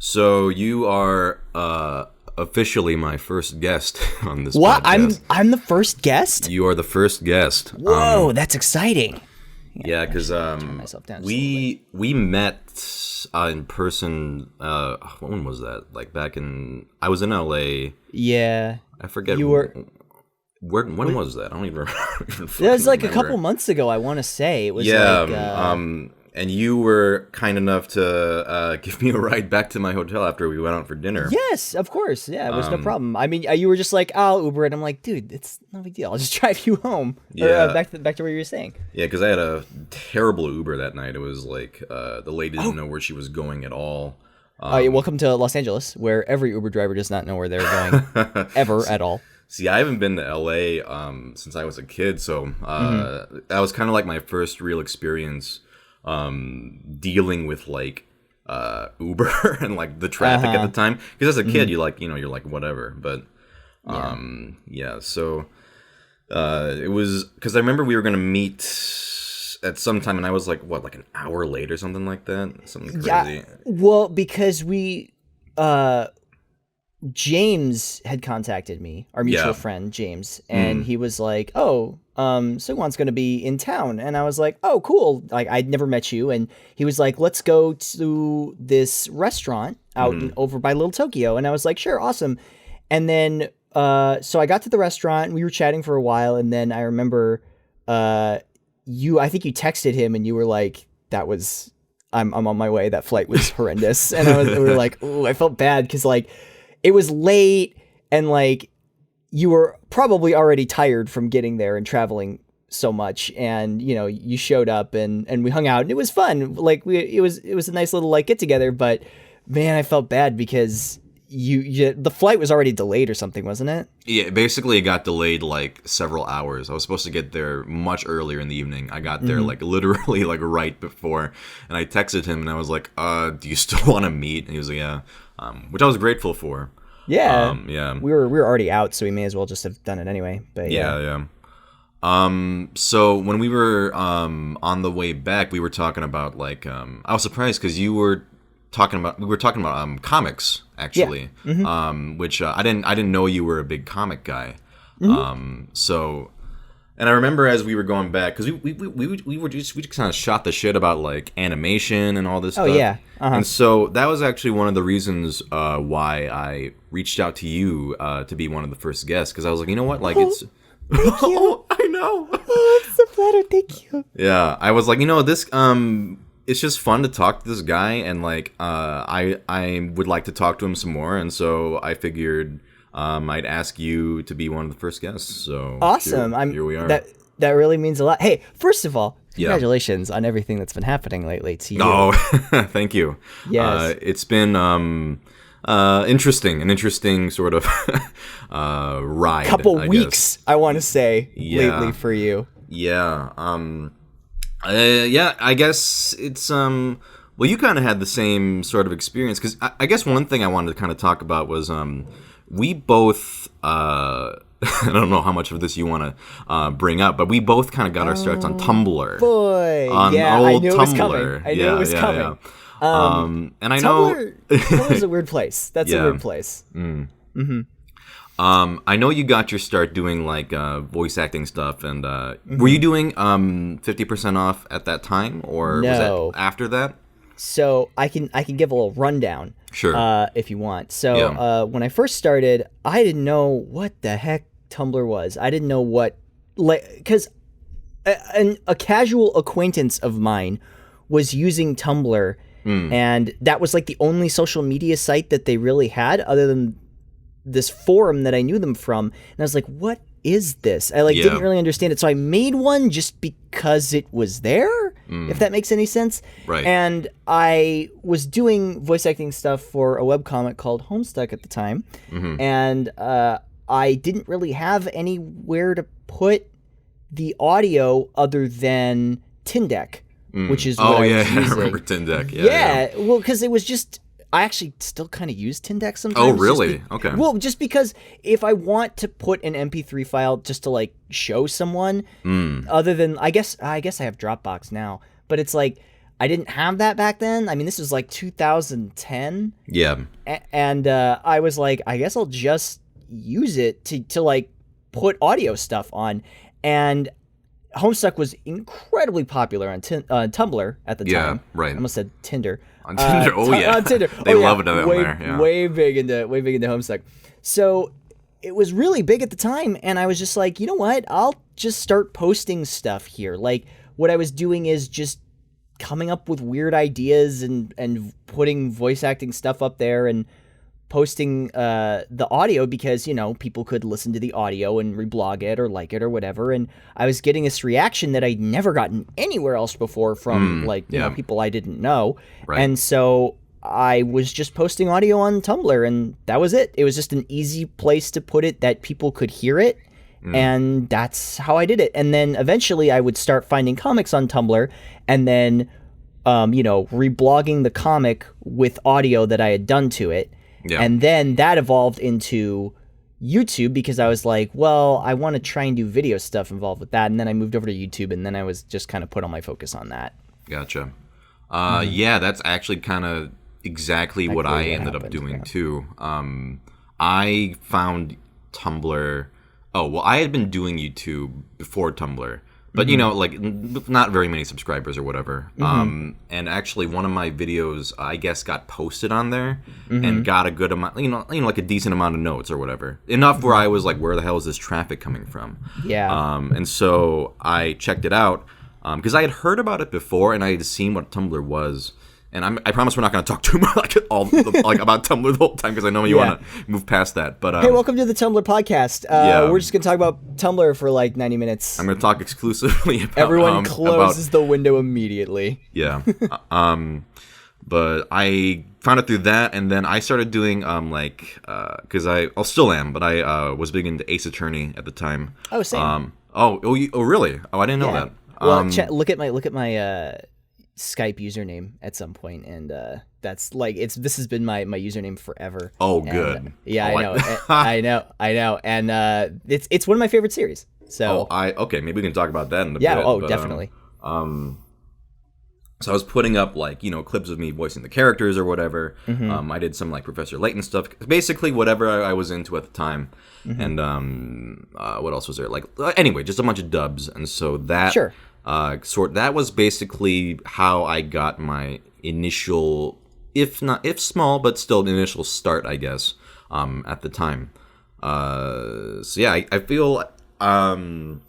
So you are officially my first guest on this What? podcast. I'm the first guest? You are the first guest. Whoa, that's exciting. Yeah, because we met in person. When was that? Like back in I was in LA. Yeah. I forget. You were. When was that? I don't even remember. It was like a couple months ago. I want to say it was. And you were kind enough to give me a ride back to my hotel after we went out for dinner. Yes, of course. Yeah, it was no problem. I mean, you were just like, I'll Uber, and I'm like, dude, it's no big deal. I'll just drive you home. Yeah. Or, back to where you were saying. Yeah, because I had a terrible Uber that night. It was like the lady didn't know where she was going at all. Welcome to Los Angeles, where every Uber driver does not know where they're going ever at all. See, I haven't been to LA since I was a kid, so that was kind of like my first real experience dealing with like Uber and like the traffic at the time. Because as a kid, you're like whatever. But so it was because I remember we were gonna meet at some time, and I was like, what, like an hour late or something like that, something crazy. Yeah, well, because James had contacted me, our mutual friend James, and he was like, "Oh, Sungwon's going to be in town," and I was like, "Oh, cool!" Like I'd never met you, and he was like, "Let's go to this restaurant out over by Little Tokyo," and I was like, "Sure, awesome." And then, so I got to the restaurant, and we were chatting for a while, and then I remember, I think you texted him, and you were like, "That was, I'm on my way. That flight was horrendous," and we were like, "Ooh," I felt bad because like. It was late, and like you were probably already tired from getting there and traveling so much, and you showed up and we hung out, and it was fun. Like it was a nice little like get together. But man, I felt bad because the flight was already delayed or something, wasn't it? Yeah, basically it got delayed like several hours. I was supposed to get there much earlier in the evening. I got there like literally like right before, and I texted him and I was like, "Do you still want to meet?" And he was like, "Yeah." Which I was grateful for. Yeah. We were already out, so we may as well just have done it anyway. But yeah. So when we were on the way back, we were talking about like I was surprised because we were talking about comics actually. Yeah. Which I didn't know you were a big comic guy. And I remember as we were going back, because we just kind of shot the shit about like animation and all this stuff. Oh yeah. And so that was actually one of the reasons why I reached out to you to be one of the first guests, because I was like, you know what, like it's. Thank you. I know. Oh, I'm so flattered. Thank you. Yeah, I was like, this it's just fun to talk to this guy, and like I would like to talk to him some more, and so I figured. I'd ask you to be one of the first guests. So awesome! Here we are. That really means a lot. Hey, first of all, congratulations on everything that's been happening lately to you. Oh, thank you. Yes, it's been interesting, an interesting sort of ride. Couple weeks, I want to say, lately for you. Yeah. I guess it's Well, you kind of had the same sort of experience, because I guess one thing I wanted to kind of talk about was we both, I don't know how much of this you want to bring up, but we both kind of got our starts on Tumblr. Boy, on old I knew Tumblr. It was coming. I knew it was coming. And I Tumblr's a weird place. That's a weird place. I know you got your start doing like voice acting stuff, and were you doing 50% off at that time, or was that after that? So I can give a little rundown. Sure. If you want. So when I first started, I didn't know what the heck Tumblr was. I didn't know what, because a casual acquaintance of mine was using Tumblr, and that was like the only social media site that they really had other than this forum that I knew them from. And I was like, what is this? I didn't really understand it. So I made one just because it was there, if that makes any sense. Right. And I was doing voice acting stuff for a webcomic called Homestuck at the time. And I didn't really have anywhere to put the audio other than Tindeck, which is what I was using. I remember Tindeck. Yeah. Well, because it was just... I actually still kind of use Tindeck sometimes. Oh, really? Okay. Well, just because if I want to put an MP3 file just to like show someone, other than I guess I have Dropbox now, but it's like I didn't have that back then. I mean, this was like 2010. Yeah. And I was like, I guess I'll just use it to like put audio stuff on. And Homestuck was incredibly popular on Tumblr at the time. Yeah, right. I almost said Tinder. On Tinder, on Tinder. They love it on there. Yeah. Way big into Homestuck. So it was really big at the time, and I was just like, you know what? I'll just start posting stuff here. Like, what I was doing is just coming up with weird ideas and putting voice acting stuff up there and posting the audio because, people could listen to the audio and reblog it or like it or whatever. And I was getting this reaction that I'd never gotten anywhere else before from people I didn't know. Right. And so I was just posting audio on Tumblr, and that was it. It was just an easy place to put it that people could hear it. And that's how I did it. And then eventually I would start finding comics on Tumblr and then, reblogging the comic with audio that I had done to it. Yeah. And then that evolved into YouTube because I was like, well, I want to try and do video stuff involved with that. And then I moved over to YouTube, and then I was just kind of put all my focus on that. Gotcha. Yeah, that's actually kind of exactly what I ended up doing too. I found Tumblr. Oh, well, I had been doing YouTube before Tumblr, but not very many subscribers or whatever. And actually, one of my videos, I guess, got posted on there and got a good amount, like a decent amount of notes or whatever, enough where I was like, "Where the hell is this traffic coming from?" Yeah. And so I checked it out because I had heard about it before and I had seen what Tumblr was. And I promise we're not going to talk too much about Tumblr the whole time because I know you want to move past that. But hey, welcome to the Tumblr podcast. We're just going to talk about Tumblr for like 90 minutes. I'm going to talk exclusively about everyone closes the window immediately. Yeah. But I found it through that, and then I started doing because I still am, but I was big into Ace Attorney at the time. Oh, same. Oh, really? Oh, I didn't know that. Well, look at my Skype username at some point, and that's like this has been my username forever. Oh, good. I know, and it's one of my favorite series. So okay, maybe we can talk about that in a bit. Yeah, definitely. So I was putting up clips of me voicing the characters or whatever. I did some like Professor Layton stuff, basically whatever I was into at the time. And what else was there? Anyway, just a bunch of dubs, and so that. Sure. That was basically how I got my initial, if small, but still initial start, I guess, at the time. So yeah, I feel, I mean,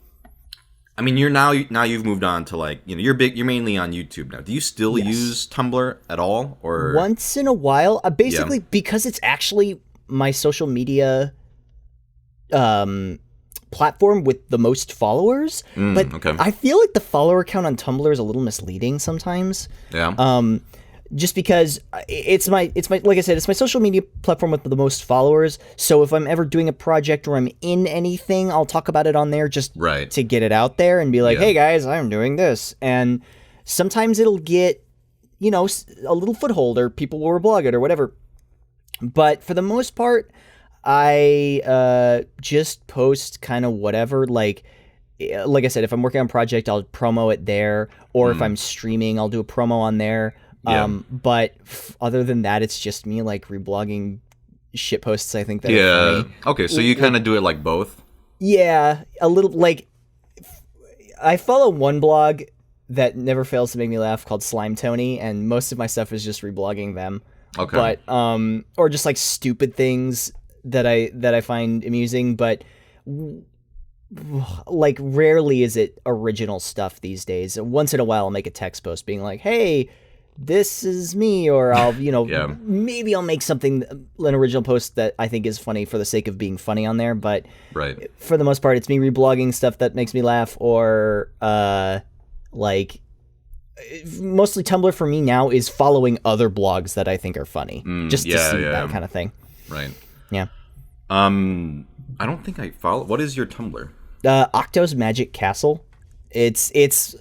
you've moved on to you're mainly on YouTube now. Do you still use Tumblr at all, or once in a while? Basically, because it's actually my social media, platform with the most followers, but okay. I feel like the follower count on Tumblr is a little misleading sometimes. Yeah. Just because it's my like I said, it's my social media platform with the most followers. So if I'm ever doing a project or I'm in anything, I'll talk about it on there just to get it out there and be like, hey guys, I'm doing this. And sometimes it'll get, a little foothold or people will reblog it or whatever. But for the most part, I just post kind of whatever, like I said, if I'm working on a project, I'll promo it there, or if I'm streaming, I'll do a promo on there. But other than that, it's just me reblogging shit posts. I think that are funny. Okay, so you kind of do it like both? Yeah, a little. I follow one blog that never fails to make me laugh called Slime Tony, and most of my stuff is just reblogging them. Okay. But or just stupid things that I find amusing, but rarely is it original stuff these days. Once in a while I'll make a text post being like, hey, this is me, or I'll maybe I'll make an original post that I think is funny for the sake of being funny on there, but for the most part it's me reblogging stuff that makes me laugh, or mostly Tumblr for me now is following other blogs that I think are funny, just to see that kind of thing. Right. Yeah. I don't think I follow. What is your Tumblr? Octo's Magic Castle. It's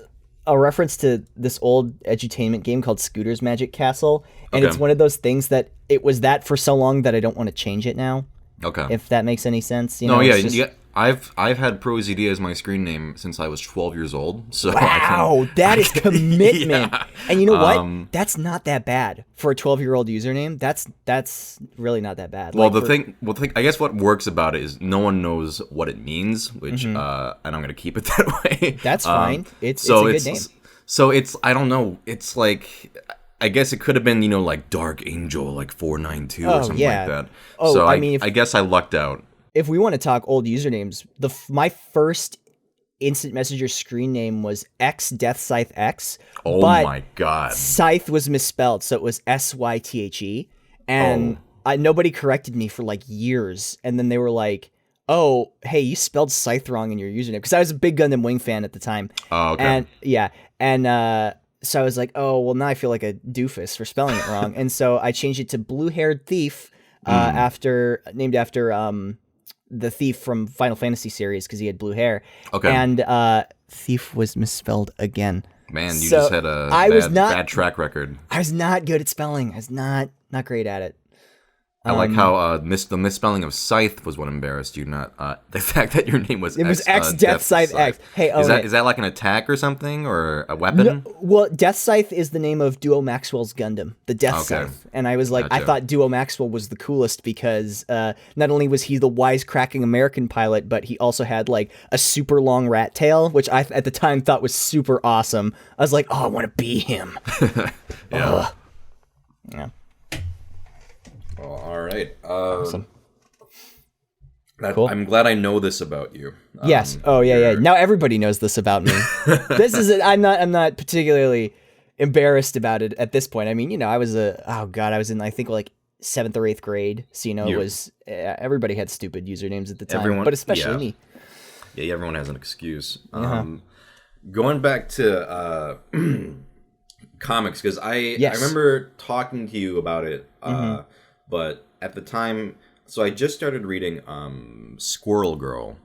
a reference to this old edutainment game called Scooter's Magic Castle, and it's one of those things that it was that for so long that I don't want to change it now. Okay. If that makes any sense. Yeah. I've had ProZD as my screen name since I was 12 years old. So wow, that is commitment. Yeah. And you know what? That's not that bad for a 12-year-old username. That's really not that bad. Well, the thing, I guess what works about it is no one knows what it means, which and I'm gonna keep it that way. That's fine. It's a good name. So it's, I don't know. It's like, I guess it could have been, like Dark Angel, like 492 or something like that. Oh, so I mean, I guess I lucked out. If we want to talk old usernames, my first instant messenger screen name was XDeathScytheX. Oh my god! Scythe was misspelled, so it was Sythe, and nobody corrected me for like years. And then they were like, "Oh, hey, you spelled Scythe wrong in your username," because I was a big Gundam Wing fan at the time. Oh, okay. And so I was like, "Oh, well, now I feel like a doofus for spelling it wrong," and so I changed it to Blue Haired Thief, named after the thief from Final Fantasy series because he had blue hair. Okay. And thief was misspelled again. Man, you just had a bad track record. I was not good at spelling. I was not great at it. I like how the misspelling of Scythe was what embarrassed you, not the fact that your name was. It was XDeathScytheX. Hey, is that like an attack or something, or a weapon? No, well, Death Scythe is the name of Duo Maxwell's Gundam, the Death Scythe, and I was like, I thought Duo Maxwell was the coolest because not only was he the wisecracking American pilot, but he also had like a super long rat tail, which I at the time thought was super awesome. I was like, oh, I want to be him. Yeah. Yeah. Well, all right. Awesome. Cool. I'm glad I know this about you. Yes. Oh, yeah. Now everybody knows this about me. This is it. I'm not particularly embarrassed about it at this point. I mean, I was I was in, I think, like 7th or 8th grade. So, was everybody had stupid usernames at the time, but especially me. Yeah, everyone has an excuse. Going back to comics, because I remember talking to you about it. But at the time, so I just started reading Squirrel Girl.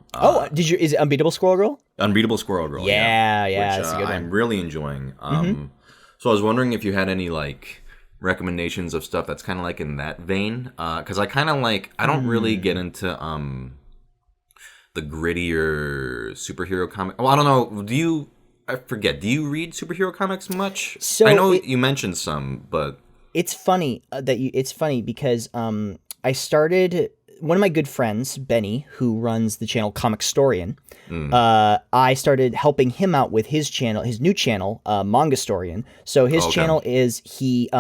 Is it Unbeatable Squirrel Girl? Unbeatable Squirrel Girl. Yeah, which, that's a good one. I'm really enjoying. So I was wondering if you had any like recommendations of stuff that's kind of like in that vein, because I kind of like, I don't really get into the grittier superhero comic. Well, I don't know. I forget. Do you read superhero comics much? So I know you mentioned some, but. It's funny it's funny because I started, one of my good friends, Benny, who runs the channel Comic Storian. I started helping him out with his new channel, Manga Storian. So his channel is he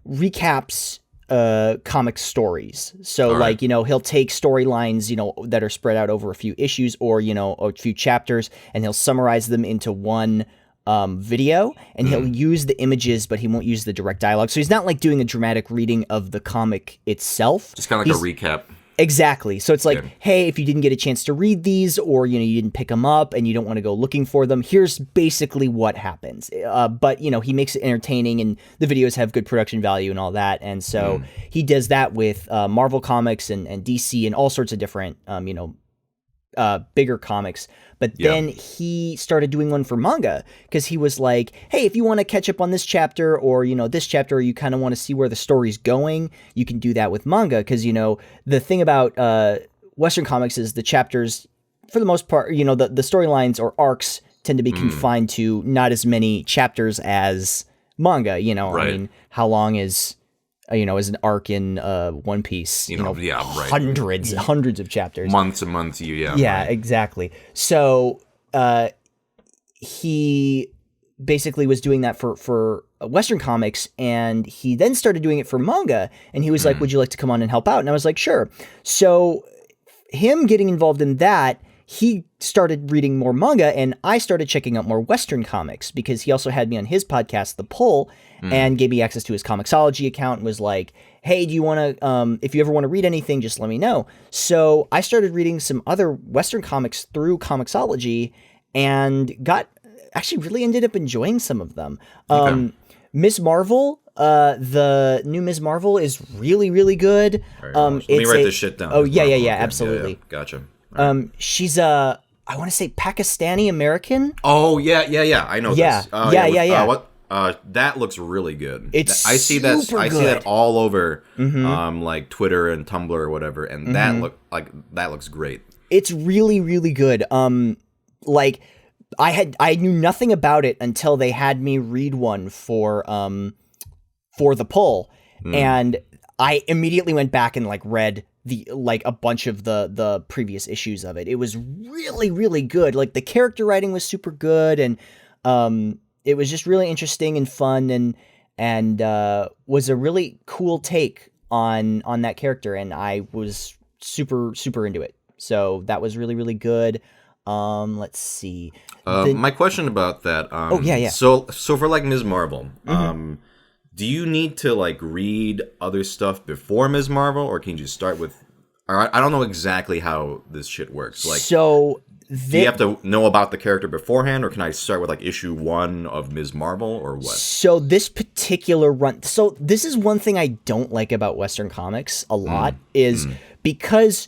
recaps comic stories. So he'll take storylines, that are spread out over a few issues or, a few chapters, and he'll summarize them into one video, and he'll use the images, but he won't use the direct dialogue. So he's not like doing a dramatic reading of the comic itself. Just kind of like a recap. Exactly. So it's like, hey, if you didn't get a chance to read these, or you didn't pick them up and you don't want to go looking for them, here's basically what happens. But he makes it entertaining, and the videos have good production value and all that. And so he does that with Marvel Comics and DC and all sorts of different bigger comics. But then he started doing one for manga because he was like, hey, if you want to catch up on this chapter or, this chapter, or you kind of want to see where the story's going, you can do that with manga. Because, the thing about Western comics is the chapters, for the most part, the storylines or arcs tend to be confined to not as many chapters as manga. I mean, how long is an arc in One Piece, hundreds of chapters, months and months. Exactly. So he basically was doing that for Western comics, and he then started doing it for manga, and he was like, would you like to come on and help out? And I was like, sure. So him getting involved in that, he started reading more manga, and I started checking out more Western comics because he also had me on his podcast, The Pull, and gave me access to his Comixology account and was like, hey, do you want to, if you ever want to read anything, just let me know. So I started reading some other Western comics through Comixology and really ended up enjoying some of them. Ms. Marvel, the new Ms. Marvel is really, really good. Let me write this shit down. Oh, yeah, absolutely. Yeah. Gotcha. She's I want to say Pakistani American. Oh yeah. I know this. Yeah. What? That looks really good. I see that all over, like Twitter and Tumblr or whatever, and that looks great. It's really, really good. Like I knew nothing about it until they had me read one for the poll, and I immediately went back and like read a bunch of the previous issues of it. It was really, really good. Like the character writing was super good, and it was just really interesting and fun, and was a really cool take on that character, and I was super, super into it. So that was really, really good. Let's see. My question about that. yeah. So for like Ms. Marvel, do you need to like read other stuff before Ms. Marvel, or can you just start with? I don't know exactly how this shit works. Like, so do you have to know about the character beforehand, or can I start with like issue 1 of Ms. Marvel, or what? So this particular run. So this is one thing I don't like about Western comics a lot is because.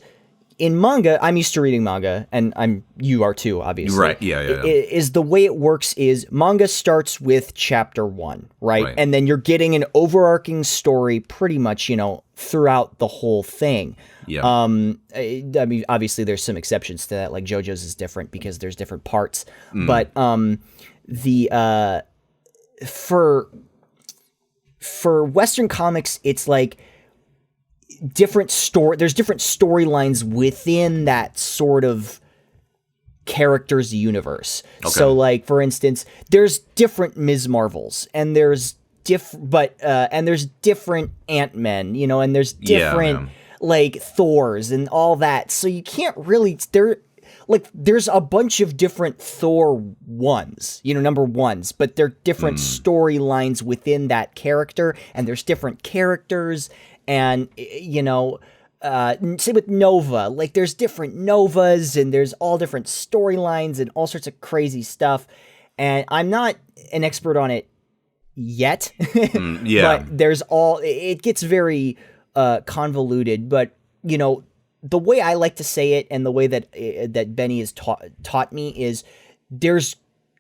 In manga, I'm used to reading manga, and you are too, obviously. Right, yeah. Is the way it works is manga starts with chapter 1, right? And then you're getting an overarching story pretty much, throughout the whole thing. Yeah. I mean, obviously there's some exceptions to that, like JoJo's is different because there's different parts. But for Western comics, it's like there's different storylines within that sort of character's universe. Okay. So like for instance, there's different Ms. Marvels, and there's different Ant-Men, and there's different like Thors and all that. So you can't really there's a bunch of different Thor ones, number ones, but they're different storylines within that character, and there's different characters. And, same with Nova, like there's different Novas, and there's all different storylines and all sorts of crazy stuff. And I'm not an expert on it yet, but it gets very convoluted. But, the way I like to say it, and the way that Benny has taught me, is there's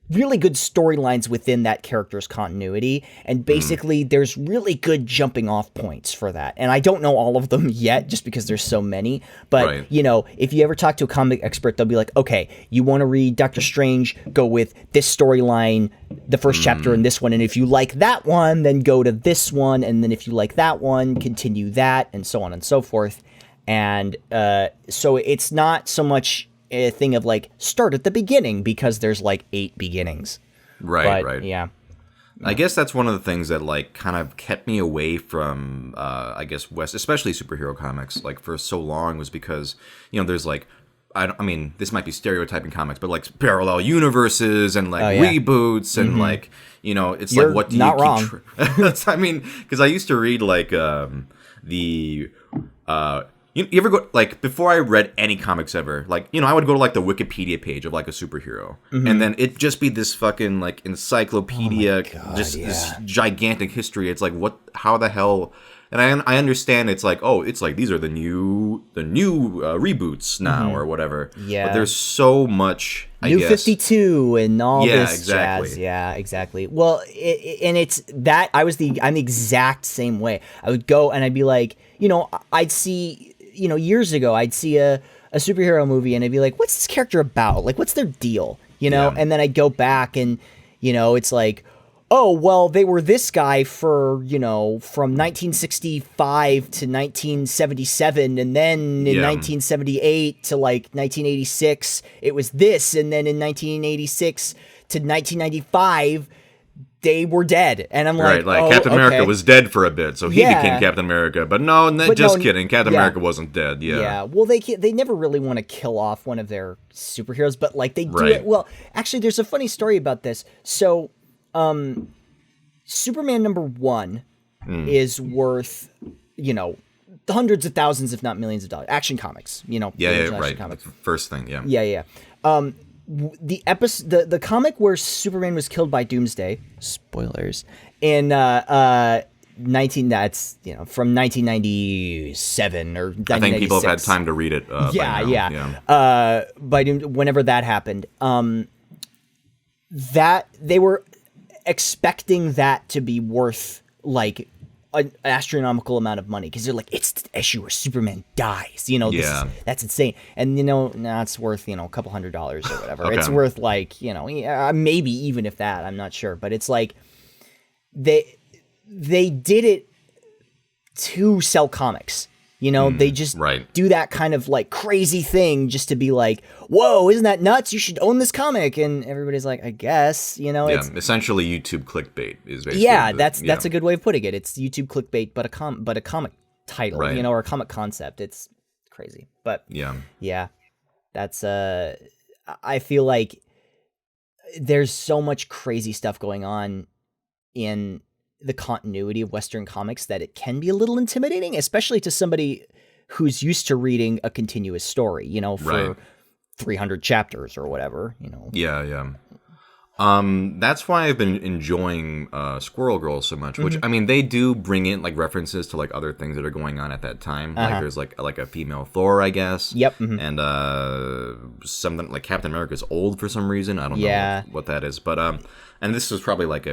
really good storylines within that character's continuity, and basically there's really good jumping off points for that. And I don't know all of them yet, just because there's so many, but if you ever talk to a comic expert, they'll be like, okay, you want to read Doctor Strange, go with this storyline, the first chapter in this one, and if you like that one, then go to this one, and then if you like that one, continue that, and so on and so forth. And so it's not so much a thing of like start at the beginning, because there's like 8 beginnings. Right. Yeah. I guess that's one of the things that like kind of kept me away from I guess especially superhero comics like for so long, was because there's like I mean this might be stereotyping comics, but like parallel universes and like reboots and like it's You're like what do not you wrong. I mean, because I used to read like you ever go, like, before I read any comics ever, like, I would go to, like, the Wikipedia page of, like, a superhero. And then it'd just be this fucking, like, encyclopedia, this gigantic history. It's like, how the hell? And I understand it's like, these are the new reboots now or whatever. Yeah. But there's so much, I New guess. 52 and all this exactly. jazz. Yeah, exactly. Well, and it's that I'm the exact same way. I would go and I'd be like, I'd see... years ago, I'd see a superhero movie and I'd be like, what's this character about? Like, what's their deal? And then I'd go back and, it's like, oh, well, they were this guy for, from 1965 to 1977. And then in 1978 to like 1986, it was this. And then in 1986 to 1995, they were dead, and I'm like, Captain America was dead for a bit, so he became Captain America. But kidding, Captain America wasn't dead. Yeah. Well, they never really want to kill off one of their superheroes, but like they do it. Well, actually, there's a funny story about this. So, Superman #1 is worth hundreds of thousands, if not millions of dollars. Action Comics, right. Comics. First thing, Yeah. The comic where Superman was killed by Doomsday, spoilers, in from 1997 or 1996. I think people have had time to read it. By whenever that happened, that they were expecting that to be worth like an astronomical amount of money because they're like, it's the issue where Superman dies. You know, that's insane. And, you know, now it's worth, you know, a couple $100 or whatever. Okay. It's worth like, you know, maybe even if that, I'm not sure. But it's like they did it to sell comics. You know, they just do that kind of like crazy thing just to be like, whoa, isn't that nuts? You should own this comic. And everybody's like, I guess, you know, it's essentially YouTube clickbait is basically. That's a good way of putting it. It's YouTube clickbait, but a comic title, you know, or a comic concept. It's crazy. But yeah, that's, I feel like there's so much crazy stuff going on in the continuity of Western comics that it can be a little intimidating, especially to somebody who's used to reading a continuous story, you know, for 300 chapters or whatever, you know. Yeah. That's why I've been enjoying Squirrel Girl so much, which, I mean, they do bring in like references to like other things that are going on at that time. Like there's like a female Thor, I guess. Yep. And something like Captain America's old for some reason. I don't know what that is. But and this was probably like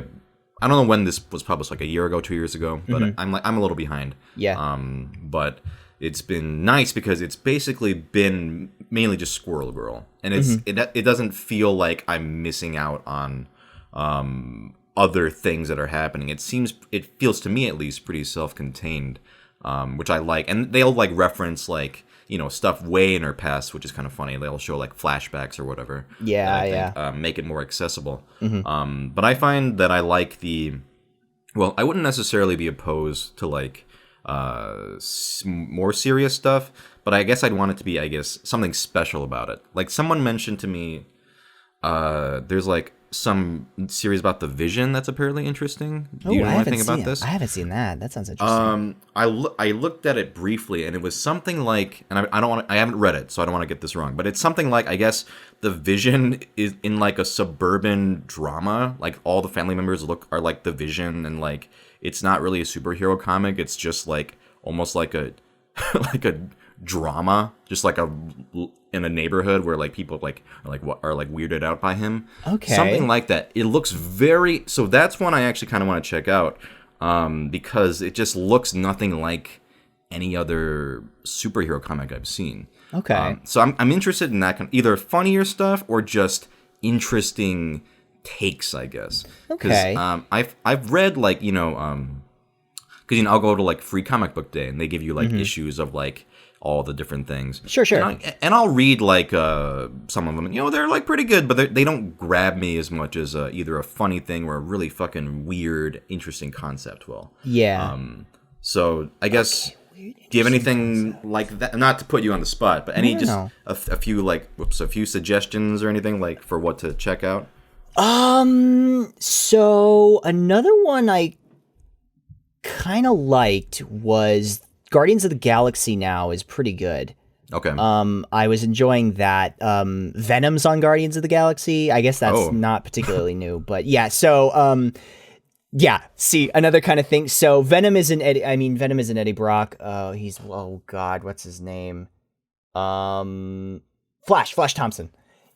I don't know when this was published, like a year ago, 2 years ago, but I'm a little behind. Yeah. But it's been nice because it's basically been mainly just Squirrel Girl, and it doesn't feel like I'm missing out on other things that are happening. It feels to me at least pretty self-contained, which I like, and they'll like reference like, you know, stuff way in her past, which is kind of funny. They'll show like flashbacks or whatever. Make it more accessible. But I find that I like I wouldn't necessarily be opposed to like more serious stuff, but I guess I'd want it to be, something special about it. Like someone mentioned to me, there's like some series about the Vision that's apparently interesting. Do you know anything about this? I haven't seen that. That sounds interesting. I looked at it briefly, and it was something like, and I haven't read it, so I don't want to get this wrong, but it's something like, I guess the Vision is in like a suburban drama, like all the family members are like the Vision, and like it's not really a superhero comic. It's just like almost like a like a drama, just like in a neighborhood where like people are weirded out by him. Okay, something like that. It looks so that's one I actually kind of want to check out, because it just looks nothing like any other superhero comic I've seen. Okay, so I'm interested in that kind of either funnier stuff or just interesting takes, I guess. Okay, I've read like, you know, because, you know, I'll go to like Free Comic Book Day and they give you like issues of like all the different things. Sure. And I'll read like some of them. You know, they're like pretty good, but they don't grab me as much as either a funny thing or a really fucking weird, interesting concept will. Yeah. So I guess, do you have anything like that? Not to put you on the spot, but a few suggestions or anything like for what to check out? So another one I kind of liked was Guardians of the Galaxy now is pretty good. Okay. I was enjoying that. Venom's on Guardians of the Galaxy. I guess that's not particularly new, but yeah. So, see, another kind of thing. So Venom is an Eddie Brock. What's his name? Flash Thompson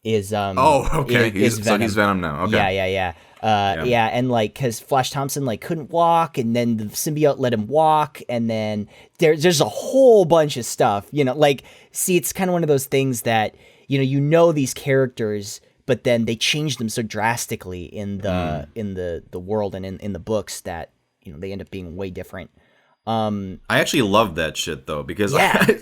is He's Venom now. Okay. Yeah, and like, because Flash Thompson like couldn't walk, and then the symbiote let him walk, and then there's a whole bunch of stuff, you know. Like, see, it's kind of one of those things that you know these characters, but then they change them so drastically in the world and in the books that they end up being way different. I actually love that shit though, because I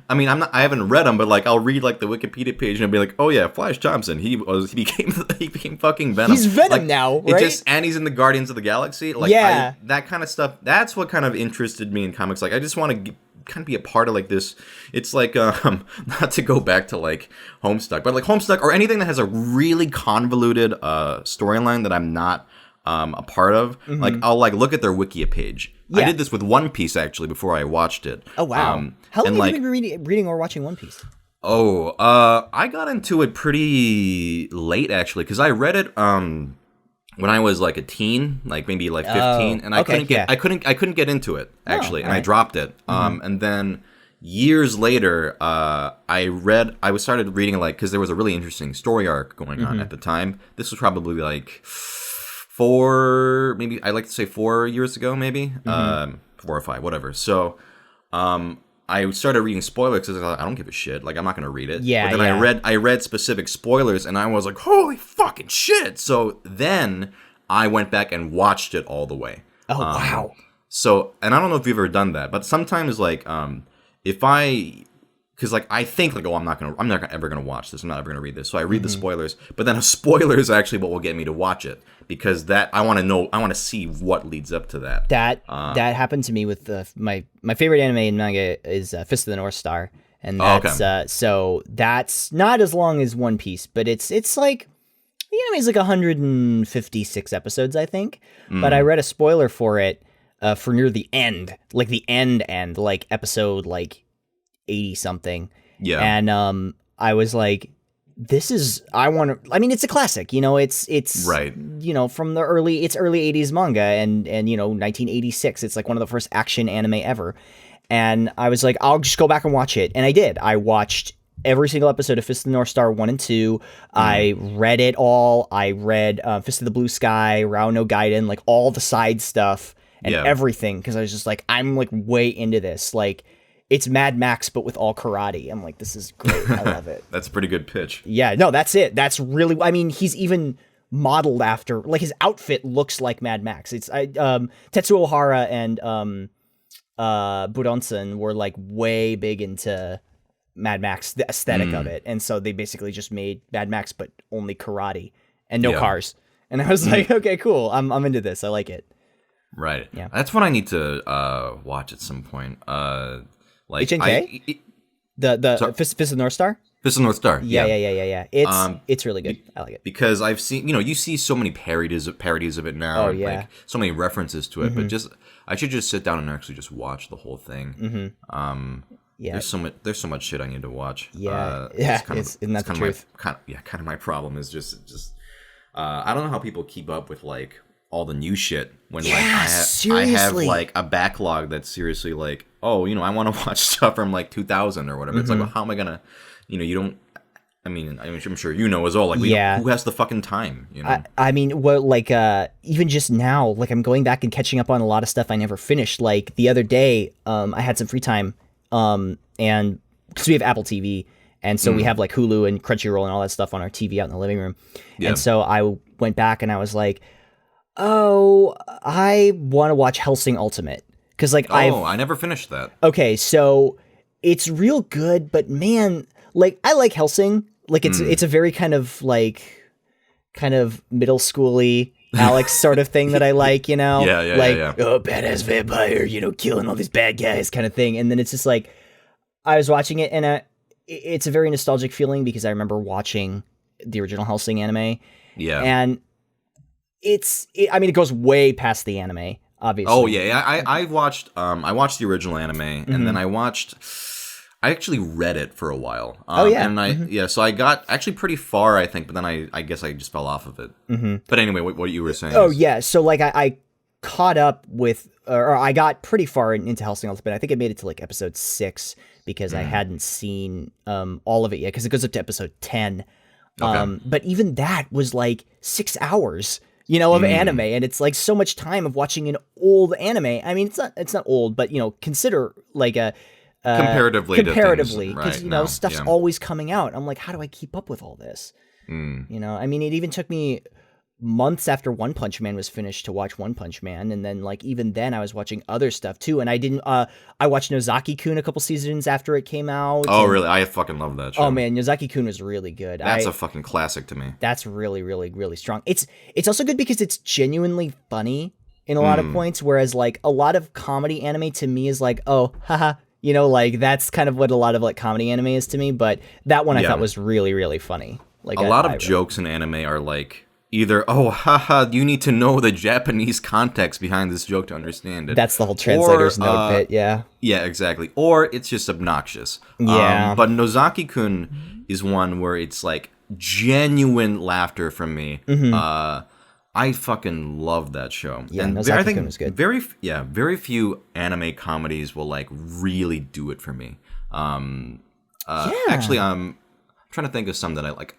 haven't read them, but like I'll read like the Wikipedia page and I'll be like, oh yeah, Flash Thompson, he became fucking Venom. He's Venom like, now, right? And he's in the Guardians of the Galaxy. Like, that kind of stuff. That's what kind of interested me in comics. Like, I just want to kind of be a part of like this. It's like not to go back to like Homestuck, but like Homestuck or anything that has a really convoluted storyline that I'm not a part of. Like, I'll like look at their Wikia page. I did this with One Piece actually before I watched it. Oh wow! How long have you been reading or watching One Piece? I got into it pretty late actually, because I read it when I was like a teen, like maybe like 15, and I couldn't get into it actually, and I dropped it. And then years later, I started reading like, because there was a really interesting story arc going on at the time. This was probably like maybe I like to say 4 years ago, maybe 4 or 5, whatever. So, I started reading spoilers because I don't give a shit. Like, I'm not gonna read it. Yeah, but then I read specific spoilers, and I was like, holy fucking shit! So then I went back and watched it all the way. Oh wow! So, and I don't know if you've ever done that, but sometimes like because like I think like, oh, I'm not ever gonna watch this. I'm not ever gonna read this. So I read the spoilers, but then a spoiler is actually what will get me to watch it because I want to see what leads up to that. That happened to me with my favorite anime and manga is Fist of the North Star, and that's so that's not as long as One Piece, but it's like the anime is like 156 episodes, I think. But I read a spoiler for it for near the end, like the end, like episode like 80 something. Yeah. And I was like, it's a classic, it's right. From the early 80s manga and 1986. It's like one of the first action anime ever. And I was like, I'll just go back and watch it. And I did. I watched every single episode of Fist of the North Star 1 and 2. I read it all. I read Fist of the Blue Sky, Rao no Gaiden, like all the side stuff and everything. Because I was just like, I'm like way into this. Like, it's Mad Max, but with all karate. I'm like, this is great. I love it. That's a pretty good pitch. Yeah, no, that's it. That's really, I mean, he's even modeled after, like his outfit looks like Mad Max. It's Tetsuo Ohara and Buronson were like way big into Mad Max, the aesthetic of it. And so they basically just made Mad Max, but only karate and no cars. And I was like, okay, cool. I'm into this. I like it. Right. Yeah. That's what I need to watch at some point. Like HNK? The Fist of the North Star? Fist of the North Star. Yeah. It's really good. I like it. Because I've seen, you see so many parodies of it now. Oh, yeah. Like, so many references to it. But I should just sit down and actually just watch the whole thing. Yeah. There's so much shit I need to watch. Yeah. Isn't that the truth? Kind of my problem is just I don't know how people keep up with like all the new shit when like I have like a backlog that's seriously like, oh, I want to watch stuff from like 2000 or whatever. It's like, well, how am I gonna, you don't. I'm sure as well. Like, who has the fucking time? I mean, well, like, even just now, like, I'm going back and catching up on a lot of stuff I never finished. Like the other day, I had some free time, and because we have Apple TV, and so we have like Hulu and Crunchyroll and all that stuff on our TV out in the living room. Yeah. And so I went back and I was like, oh, I want to watch Hellsing Ultimate. Because like I never finished that. Okay, so it's real good, but man, like I like Hellsing. Like it's a very kind of middle schooly Alex sort of thing that I like, Yeah. Oh, badass vampire, killing all these bad guys kind of thing. And then it's just like I was watching it, and it's a very nostalgic feeling because I remember watching the original Hellsing anime. Yeah, and it goes way past the anime. Obviously. Oh yeah, I watched the original anime, and then I actually read it for a while. And so I got actually pretty far, I think, but then I guess I just fell off of it. But anyway, what you were saying? Oh yeah, so like I caught up with, or I got pretty far into Hellsing Ultimate. I think I made it to like episode 6 because I hadn't seen all of it yet, because it goes up to episode 10. Okay. But even that was like 6 hours. Of anime, and it's like so much time of watching an old anime. I mean, it's not old, but compsider like a comparatively, because stuff's always coming out. I'm like, how do I keep up with all this? I mean, it even took me months after One Punch Man was finished to watch One Punch Man, and then like even then I was watching other stuff too, and I didn't I watched Nozaki-kun a couple seasons after it came out. Oh really? I fucking love that show. Oh man, Nozaki-kun was really good. That's a fucking classic to me. That's really, really, really strong. It's also good because it's genuinely funny in a lot of points, whereas like a lot of comedy anime to me is like, oh haha, like that's kind of what a lot of like comedy anime is to me, but that one I thought was really, really funny. Like a lot of jokes in anime are like either, oh, haha, you need to know the Japanese context behind this joke to understand it. That's the whole translator's note bit, yeah. Yeah, exactly. Or it's just obnoxious. Yeah. But Nozaki-kun is one where it's like genuine laughter from me. I fucking love that show. Yeah, Nozaki-kun was good. Very few anime comedies will like really do it for me. Actually, I'm trying to think of some that I like.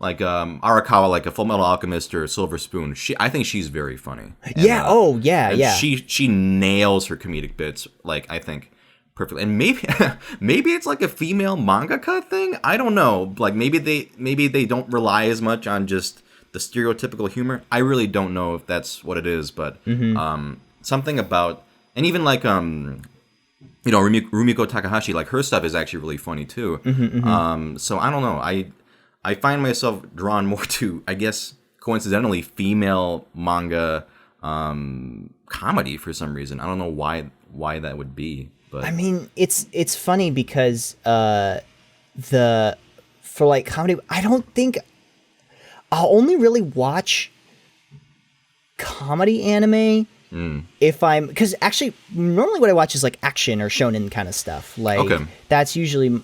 Arakawa, like a Full Metal Alchemist or Silver Spoon. I think she's very funny. Yeah. Yeah. She nails her comedic bits. Like, I think perfectly. And maybe it's like a female mangaka thing. I don't know. Like maybe they don't rely as much on just the stereotypical humor. I really don't know if that's what it is, but something about, and even like Rumiko Takahashi, like her stuff is actually really funny too. So I don't know. I find myself drawn more to, I guess, coincidentally, female manga comedy for some reason. I don't know why that would be. But I mean, it's funny because for like comedy, I don't think I'll only really watch comedy anime if because actually normally what I watch is like action or shonen kind of stuff. Like that's usually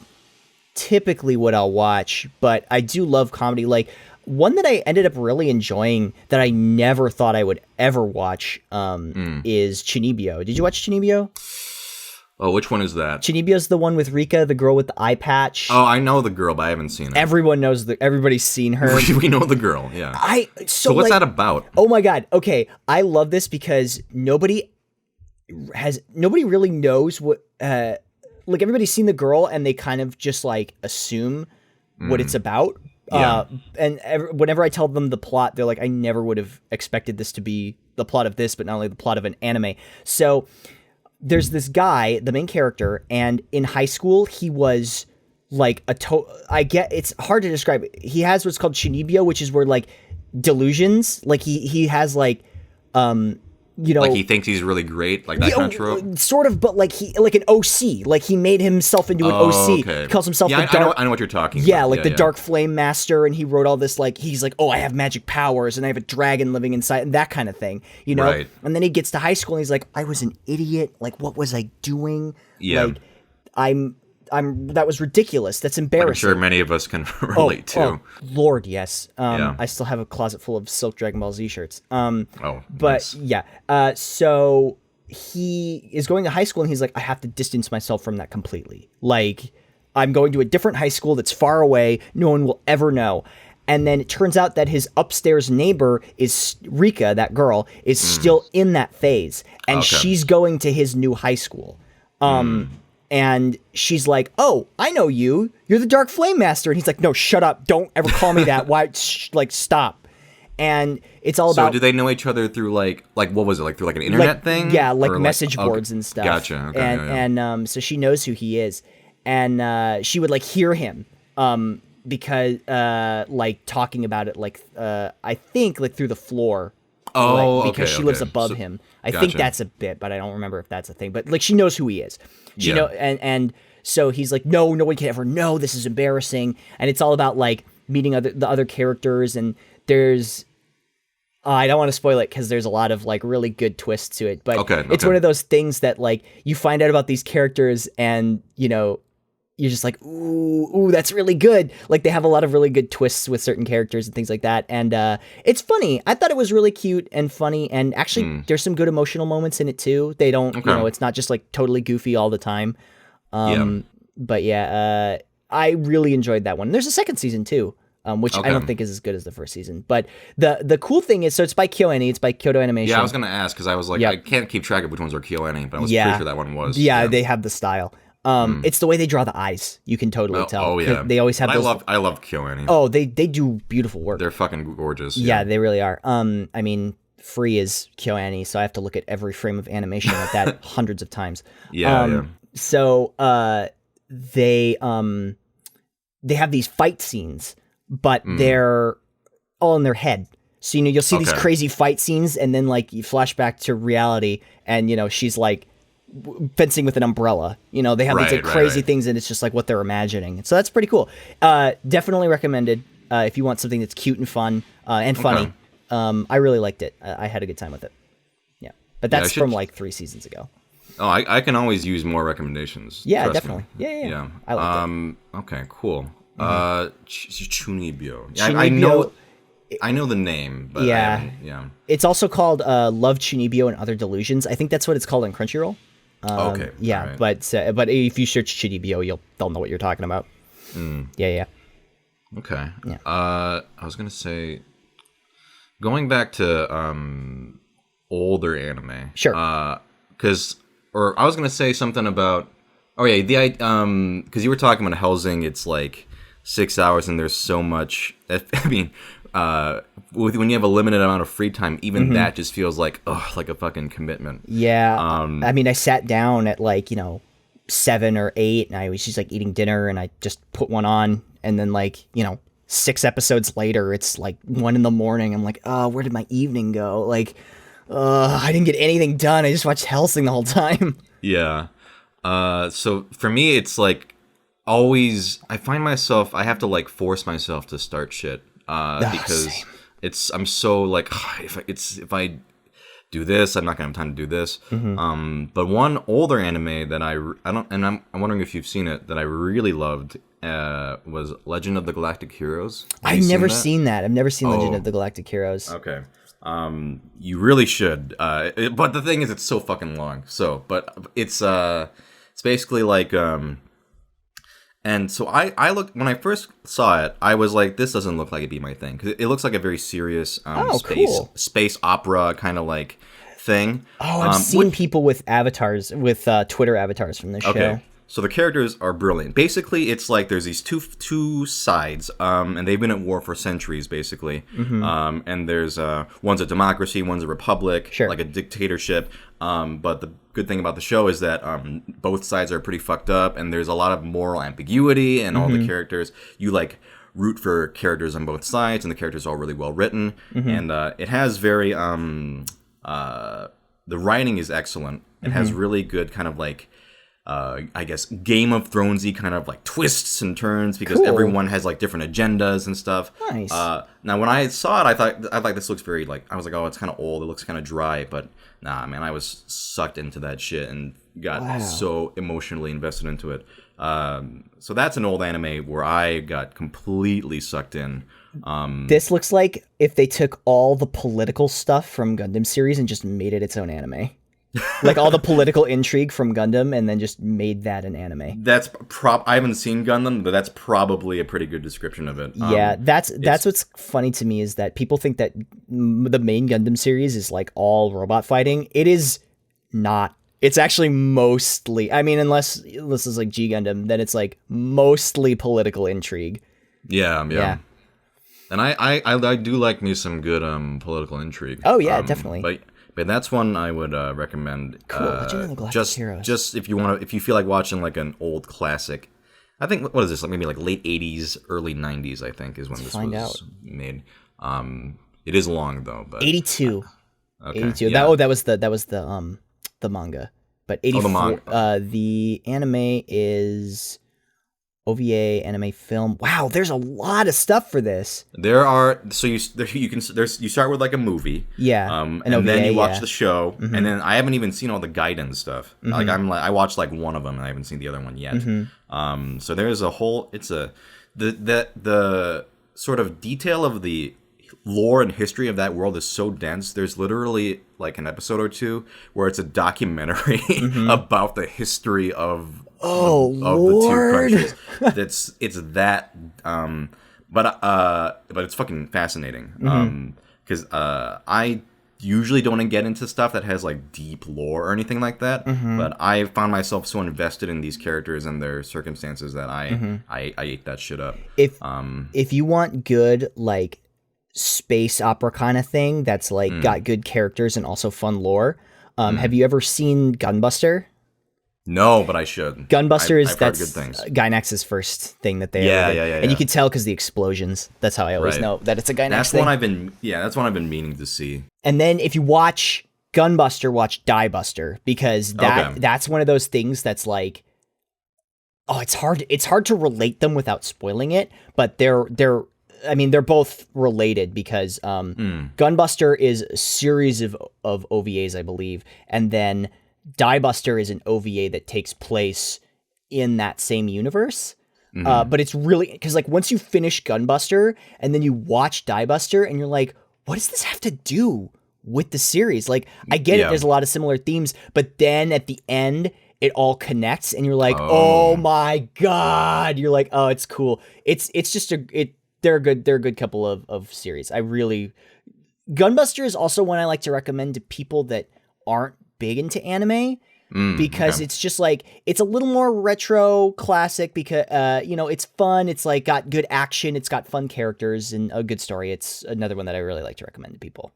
typically what I'll watch, but I do love comedy. Like one that I ended up really enjoying that I never thought I would ever watch is Chunibyo. Did you watch Chunibyo? Oh, which one is that? Chunibyo's the one with Rika, the girl with the eye patch. Oh, I know the girl, but I haven't seen her. Everyone knows everybody's seen her. We know the girl, yeah. So what's that about? Oh my god. Okay, I love this because nobody really knows what like everybody's seen the girl and they kind of just like assume what it's about. And whenever I tell them the plot, they're like, I never would have expected this to be the plot of this, but not only the plot of an anime. So there's this guy, the main character, and in high school, he was like it's hard to describe. He has what's called Chunibyo, which is where like delusions, like he has like, like he thinks he's really great, like that kind of trope? Sort of, but like an OC. Like he made himself into an OC. Okay. He calls himself the Dark... I know what you're talking about. Yeah, like the Dark Flame Master, and he wrote all this, like, he's like, oh, I have magic powers, and I have a dragon living inside, and that kind of thing, you know? Right. And then he gets to high school, and he's like, I was an idiot. Like, what was I doing? Yeah. Like, that was ridiculous. That's embarrassing. I'm sure many of us can relate to. Oh, Lord, yes. I still have a closet full of Silk Dragon Ball Z shirts. But nice. Yeah. So he is going to high school and he's like, I have to distance myself from that completely. Like, I'm going to a different high school that's far away. No one will ever know. And then it turns out that his upstairs neighbor is Rika, that girl, is still in that phase. And she's going to his new high school. And she's like, oh, I know you. You're the Dark Flame Master. And he's like, no, shut up. Don't ever call me that. Why? Like, stop. And it's all about... So do they know each other through, like what was it? Like, through, like, an internet thing? Yeah, like message boards and stuff. Gotcha. Okay, and so she knows who he is. And she would, like, hear him because, like, talking about it, like, I think, like, through the floor. Oh, like, because she lives above him. I think that's a bit, but I don't remember if that's a thing. But, like, she knows who he is. She know, and so he's like, no one can ever know. This is embarrassing. And it's all about like meeting the other characters. And there's, I don't want to spoil it because there's a lot of like really good twists to it. But it's one of those things that like you find out about these characters and you're just like, ooh, that's really good. Like they have a lot of really good twists with certain characters and things like that. And it's funny. I thought it was really cute and funny. And actually, there's some good emotional moments in it too. They don't, it's not just like totally goofy all the time. But yeah, I really enjoyed that one. There's a second season too, which I don't think is as good as the first season. But the cool thing is, so it's by KyoAni. It's by Kyoto Animation. Yeah, I was going to ask because I was like, I can't keep track of which ones are KyoAni, but I was pretty sure that one was. Yeah, they have the style. It's the way they draw the eyes. You can totally tell. Oh yeah, they always have. I love KyoAni. Oh, they do beautiful work. They're fucking gorgeous. Yeah, they really are. I mean, free is KyoAni, so I have to look at every frame of animation like that hundreds of times. Yeah. So they have these fight scenes, but they're all in their head. So you'll see these crazy fight scenes, and then like you flash back to reality, and she's like fencing with an umbrella. They have these like crazy things, and it's just like what they're imagining. So that's pretty cool. Definitely recommended if you want something that's cute and fun and funny. I really liked it. I had a good time with it. Yeah, but that's from like 3 seasons ago. Oh, I can always use more recommendations. Yeah, definitely. Yeah. I liked it. Okay, cool. Chunibyo. Yeah, I know the name, but it's also called Love Chunibyo and Other Delusions. I think that's what it's called on Crunchyroll. Yeah, right. But if you search Chunibyo, they'll know what you're talking about. Yeah. Okay. Yeah. I was gonna say, going back to older anime. Sure. Or I was gonna say something about. Oh yeah, because you were talking about Helsing, it's like 6 hours, and there's so much. I mean, when you have a limited amount of free time, even that just feels like like a fucking commitment. Yeah. I mean, I sat down at like 7 or 8, and I was just like eating dinner, and I just put one on, and then like 6 episodes later, it's like 1 in the morning. I'm like, oh, where did my evening go? Like, I didn't get anything done. I just watched Hellsing the whole time. Yeah. So for me, it's like always I find myself I have to like force myself to start shit because same. I'm so like if I do this, I'm not gonna have time to do this. But one older anime that I'm wondering if you've seen it that I really loved was Legend of the Galactic Heroes. I've never seen that. I've never seen Legend of the Galactic Heroes. Okay. You really should. But the thing is, it's so fucking long. But it's basically like and so I looked when I first saw it, I was like, this doesn't look like it'd be my thing because it looks like a very serious space opera kind of like thing. Oh, I've seen people with avatars with Twitter avatars from this show. So the characters are brilliant. Basically, it's like there's these two sides, and they've been at war for centuries, basically. And there's one's a democracy, one's a republic, like a dictatorship. But the good thing about the show is that both sides are pretty fucked up, and there's a lot of moral ambiguity, and all the characters you like root for characters on both sides, and the characters are all really well written, and it has very the writing is excellent. It has really good kind of like. I guess Game of Thronesy kind of like twists and turns because everyone has like different agendas and stuff. Nice. Now when I saw it, I thought this looks very like I was like, oh, it's kind of old. It looks kind of dry, but nah, man, I was sucked into that shit and got so emotionally invested into it. So that's an old anime where I got completely sucked in. This looks like if they took all the political stuff from Gundam series and just made it its own anime. Like all the political intrigue from Gundam and then just made that an anime. That's I haven't seen Gundam, but that's probably a pretty good description of it. Yeah, that's what's funny to me is that people think that the main Gundam series is like all robot fighting. It is not. It's actually mostly, I mean, unless this is like G Gundam, then it's like mostly political intrigue. Yeah. And I do like me some good political intrigue. Oh yeah, definitely. But that's one I would recommend. Cool. Just if you feel like watching like an old classic. I think what is this? Like maybe like late '80s, early '90s. I think is when this was made. It is long though, but 82. Okay. 82. Yeah. That was the manga. But 84. The anime is OVA, anime, film. Wow, there's a lot of stuff for this. There are you start with like a movie, and OVA, then you watch the show, and then I haven't even seen all the guidance stuff. Like I watched like one of them, and I haven't seen the other one yet. So there's a whole. It's the sort of detail of the lore and history of that world is so dense. There's literally like an episode or two where it's a documentary about the history of the two countries. It's that but it's fucking fascinating because I usually don't get into stuff that has like deep lore or anything like that, but I found myself so invested in these characters and their circumstances that I ate that shit up. If you want good like space opera kind of thing that's like got good characters and also fun lore, have you ever seen Gunbuster? No, but I should. Gunbuster I've heard good things. Gainax's first thing that they and you can tell because the explosions. That's how I always know that it's a Gainax that's thing. That's one I've been meaning to see. And then if you watch Gunbuster, watch Diebuster because that's one of those things that's like, it's hard to relate them without spoiling it, but they're both related because Gunbuster is a series of OVAs, I believe, and then Diebuster is an OVA that takes place in that same universe. But it's really because like once you finish Gunbuster and then you watch Diebuster and you're like, what does this have to do with the series? Like I get it, there's a lot of similar themes, but then at the end it all connects and you're like, oh my God. You're like, oh, it's cool. It's just they're a good couple of series. Gunbuster is also one I like to recommend to people that aren't big into anime because it's just like, it's a little more retro classic because, it's fun. It's like got good action. It's got fun characters and a good story. It's another one that I really like to recommend to people.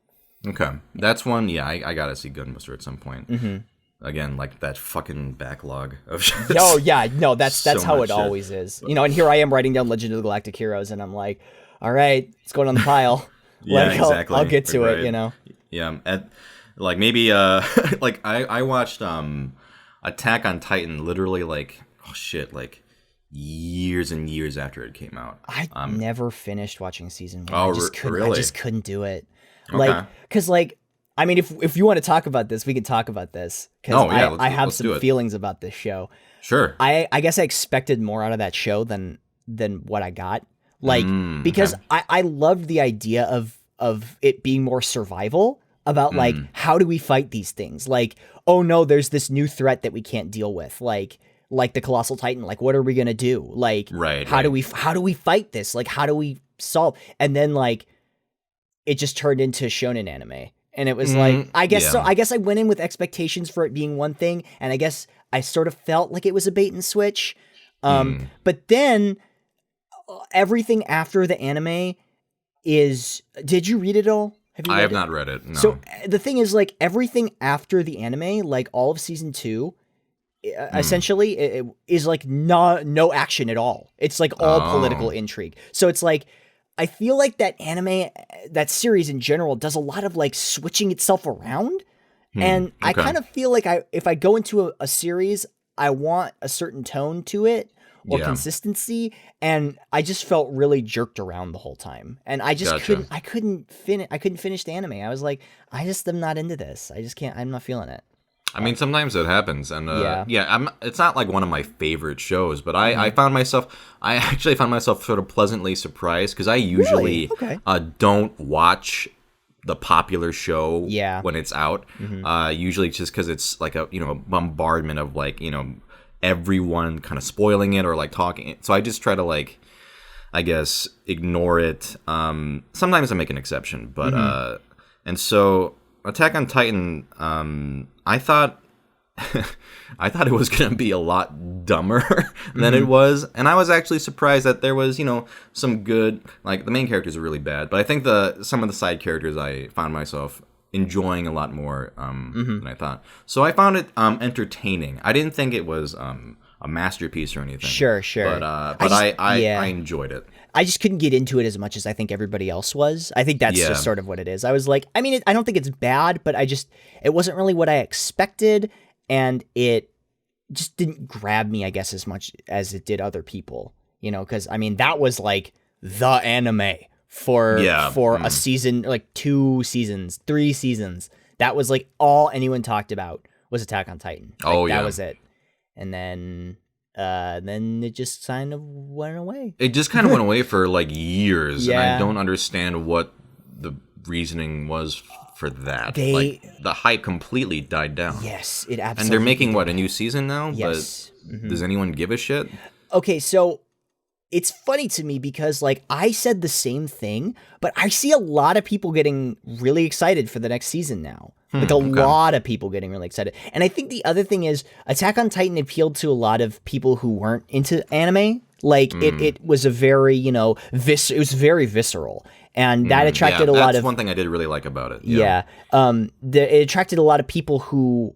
Okay. That's one. Yeah. I gotta see Gunbuster at some point. Again, like that fucking backlog of shows. Oh yeah. No, that's how it always is, and here I am writing down Legend of the Galactic Heroes and I'm like, all right, it's going on the pile. Yeah, exactly. I'll get to it, Yeah, like maybe like I watched Attack on Titan literally like years and years after it came out. I never finished watching season 1. Oh, I just couldn't do it. Like, cuz like I mean, if you want to talk about this, we can talk about this cuz I have some feelings about this show. Sure. I guess I expected more out of that show than what I got. Like, because I loved the idea of it being more survival about like, how do we fight these things? Like, oh no, there's this new threat that we can't deal with. Like the Colossal Titan, like, what are we going to do? Like, how do we fight this? Like, how do we solve? And then like, it just turned into shonen anime. And it was like, I guess I went in with expectations for it being one thing. And I guess I sort of felt like it was a bait and switch. But then everything after the anime did you read it all? I have not read it. No. So the thing is, like, everything after the anime, like all of season 2, essentially it is like no action at all. It's like all political intrigue. So it's like, I feel like that that series in general does a lot of like switching itself around. And I kind of feel like if I go into a series, I want a certain tone to it. Or consistency, and I just felt really jerked around the whole time, and I just couldn't finish the anime. I was like, I just am not into this. I just can't. I'm not feeling it. I mean, sometimes it happens, and it's not like one of my favorite shows, but I actually found myself sort of pleasantly surprised because I usually don't watch the popular show when it's out. Usually just because it's like a bombardment of like everyone kind of spoiling it or like talking. So I just try to like, I guess, ignore it. Sometimes I make an exception, but and so Attack on Titan, I thought it was gonna be a lot dumber than it was, and I was actually surprised that there was some good, like the main characters are really bad, but I think some of the side characters I found myself enjoying a lot more than I thought. So I found it entertaining. I didn't think it was a masterpiece or anything. Sure. But I enjoyed it. I just couldn't get into it as much as I think everybody else was. I think that's just sort of what it is. I was like, I mean, I don't think it's bad, but it wasn't really what I expected, and it just didn't grab me, I guess, as much as it did other people. Because I mean, that was like the anime. For a season, like 2 seasons, 3 seasons. That was like all anyone talked about was Attack on Titan. That was it. And then it just kind of went away. It just kind of went away for like years, and I don't understand what the reasoning was for that. Like the hype completely died down. Yes, it absolutely. And they're making a new season now. Yes. But does anyone give a shit? Okay, so it's funny to me because, like, I said the same thing, but I see a lot of people getting really excited for the next season now. Like, a lot of people getting really excited. And I think the other thing is Attack on Titan appealed to a lot of people who weren't into anime. Like, it was a very, it was very visceral. And that attracted a lot of... That's one thing I did really like about it. Yeah. It attracted a lot of people who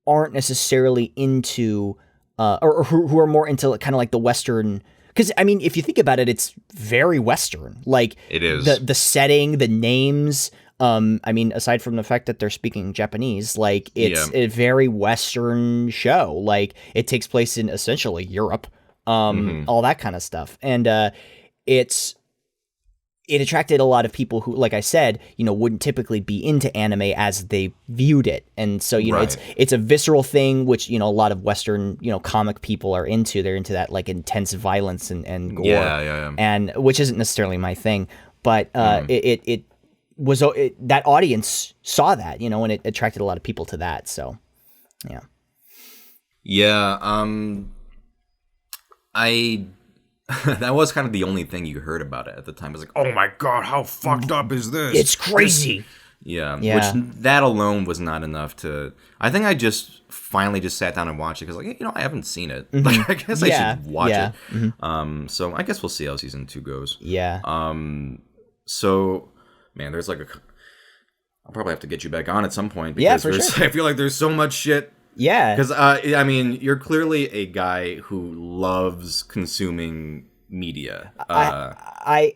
aren't necessarily into... or who are more into kind of like the Western... Because, I mean, if you think about it, it's very Western. Like, it is. The setting, the names. I mean, aside from the fact that they're speaking Japanese, like, it's a very Western show. Like, it takes place in essentially Europe, all that kind of stuff. And it attracted a lot of people who, like I said, wouldn't typically be into anime as they viewed it. And so, it's a visceral thing, which, a lot of Western, comic people are into. They're into that, like, intense violence and gore. Yeah. And which isn't necessarily my thing. But it was that audience saw that, and it attracted a lot of people to that. So, yeah. Yeah, I that was kind of the only thing you heard about it at the time. It was like, oh my god, how fucked up is this? It's crazy. Yeah, which that alone was not enough to. I think I just finally just sat down and watched it because, like, I haven't seen it. Like, I guess I should watch it. So I guess we'll see how season 2 goes. Yeah. So, man, there's like I'll probably have to get you back on at some point because sure. I feel like there's so much shit. Yeah. Because I mean, you're clearly a guy who loves consuming media. I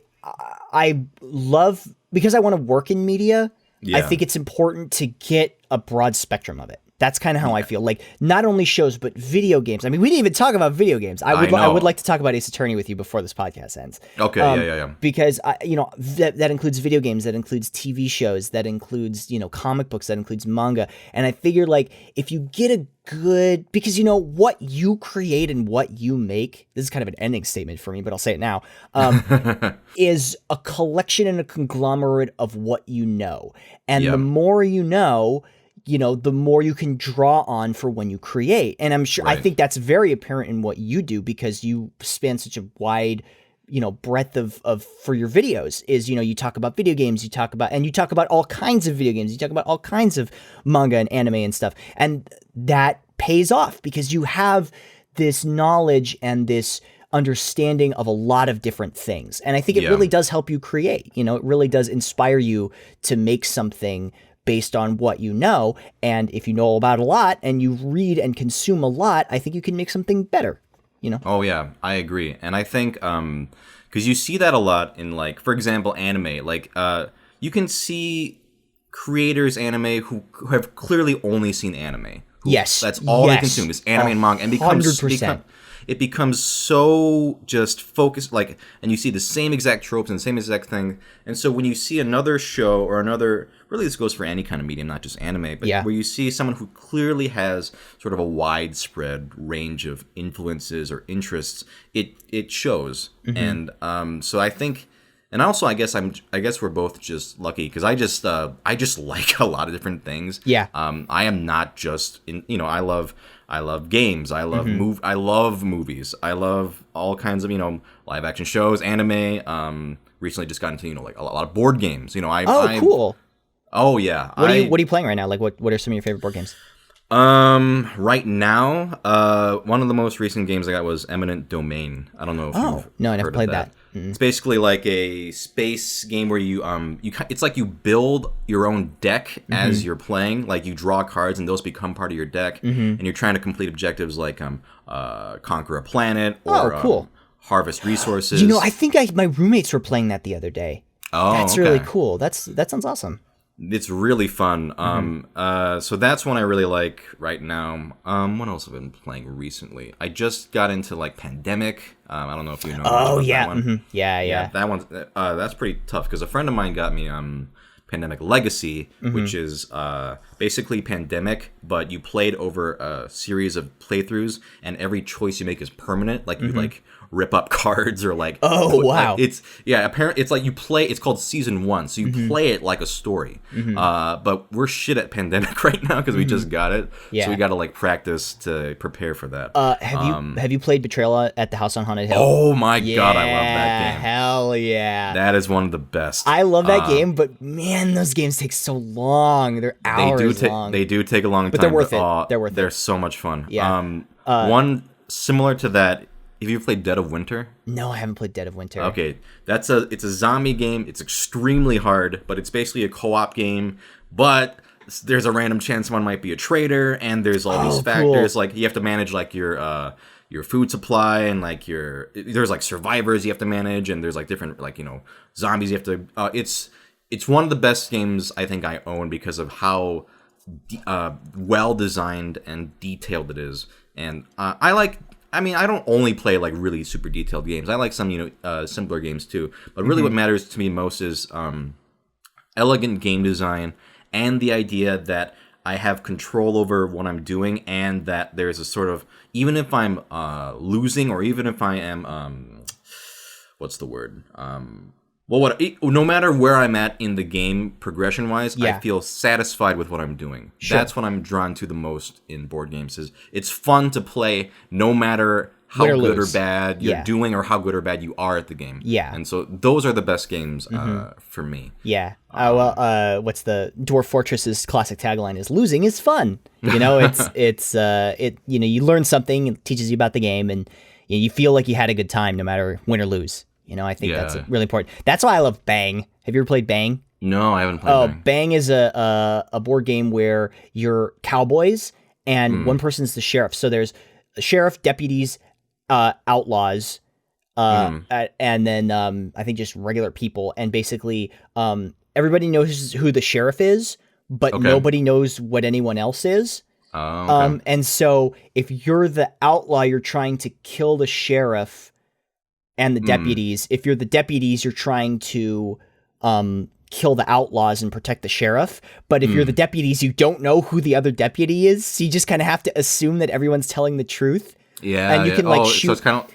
love, because I want to work in media. Yeah. I think it's important to get a broad spectrum of it. That's kind of how I feel. Like, not only shows, but video games. I mean, we didn't even talk about video games. I would like to talk about Ace Attorney with you before this podcast ends. Okay, yeah. Because that includes video games, that includes TV shows, that includes comic books, that includes manga. And I figure, like, if you get a good, because what you create and what you make, this is kind of an ending statement for me, but I'll say it now, is a collection and a conglomerate of what you know. And the more you know, the more you can draw on for when you create. And I'm sure, I think that's very apparent in what you do, because you span such a wide, breadth of for your videos is, you talk about video games, you talk about all kinds of video games, you talk about all kinds of manga and anime and stuff. And that pays off because you have this knowledge and this understanding of a lot of different things. And I think it really does help you create, it really does inspire you to make something based on what you know. And if you know about a lot and you read and consume a lot, I think you can make something better, Oh, yeah, I agree. And I think, because you see that a lot in, like, for example, anime. Like, you can see creators anime who have clearly only seen anime. That's all they consume is anime and manga. And it becomes so just focused, like, and you see the same exact tropes and the same exact thing. And so when you see another show or another, really this goes for any kind of medium, not just anime, but where you see someone who clearly has sort of a widespread range of influences or interests, it shows. And so I think, and also I guess we're both just lucky because I just like a lot of different things. Yeah. I am not just in, I love games. I love I love movies. I love all kinds of live action shows, anime. Recently, just got into like a lot of board games. Cool. Oh yeah. What are you playing right now? Like what are some of your favorite board games? Right now, one of the most recent games I got was Eminent Domain. I don't know if you've I never played that. It's basically like a space game where you it's like you build your own deck as you're playing. Like you draw cards and those become part of your deck, and you're trying to complete objectives like conquer a planet or cool. Harvest resources. I think my roommates were playing that the other day. Oh, that's really cool. That sounds awesome. It's really fun. So that's one I really like right now. What else have I been playing recently? I just got into like Pandemic. I don't know if you know. Oh yeah, that one. Yeah. That one's that's pretty tough because a friend of mine got me Pandemic Legacy, which is basically Pandemic, but you played over a series of playthroughs, and every choice you make is permanent. Like you like rip up cards or like wow. Apparently it's like you play, it's called season 1, so you play it like a story. But we're shit at Pandemic right now because we just got it, so we got to like practice to prepare for that. Have you played Betrayal at the House on Haunted Hill? Oh my god, I love that game. Hell yeah, that is one of the best. I love that game, but man, those games take so long. They're hours long. They do take a long time, but they're worth it. They're worth it. They're so much fun. One similar to that. Have you played Dead of Winter? No, I haven't played Dead of Winter. Okay, it's a zombie game. It's extremely hard, but it's basically a co-op game. But there's a random chance someone might be a traitor, and there's all these factors. Cool. Like you have to manage like your food supply and like there's like survivors you have to manage, and there's like different like zombies you have to. It's one of the best games I think I own because of how well designed and detailed it is, and I don't only play like really super detailed games. I like some, simpler games too. But really what matters to me most is elegant game design and the idea that I have control over what I'm doing and that there's a sort of, even if I'm losing or even if I am, what's the word? Well, no matter where I'm at in the game, progression-wise, Yeah. I feel satisfied with what I'm doing. Sure. That's what I'm drawn to the most in board games. Is it's fun to play, no matter how Win or good or lose. bad you're Yeah. doing, or how good or bad you are at the game. Yeah. And so those are the best games for me. Yeah. What's the Dwarf Fortress's classic tagline is losing is fun. You know, you learn something, it teaches you about the game, and you feel like you had a good time no matter win or lose. You know, I think that's really important. That's why I love Bang. Have you ever played Bang? No, I haven't played Bang. Bang is a board game where you're cowboys and one person's the sheriff. So there's a sheriff, deputies, outlaws, and then I think just regular people. And basically, everybody knows who the sheriff is, but nobody knows what anyone else is. Oh, okay. And so if you're the outlaw, you're trying to kill the sheriff and the deputies. If you're the deputies, you're trying to kill the outlaws and protect the sheriff. But if you're the deputies, you don't know who the other deputy is. So you just kind of have to assume that everyone's telling the truth. Yeah, and you can shoot. So it's kind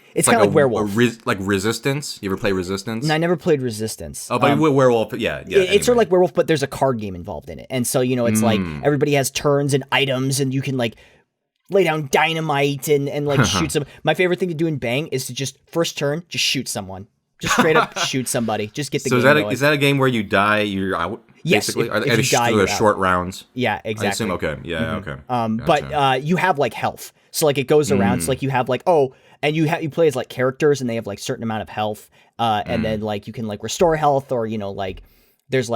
of like Werewolf. Like Resistance. You ever play Resistance? No, I never played Resistance. Oh, but Werewolf. Yeah. It's sort of like Werewolf, but there's a card game involved in it, and so it's like everybody has turns and items, and you can lay down dynamite and shoot some. My favorite thing to do in Bang is to just first turn, just shoot someone, just straight up shoot somebody, just get the game going. Is that a game where you die, you're out? Yes, basically, if you die, you're short rounds. Yeah, exactly. I assume, okay, yeah, okay. Gotcha. But you have health, so it goes around. So you have and you play as characters, and they have certain amount of health, and then you can restore health, or there's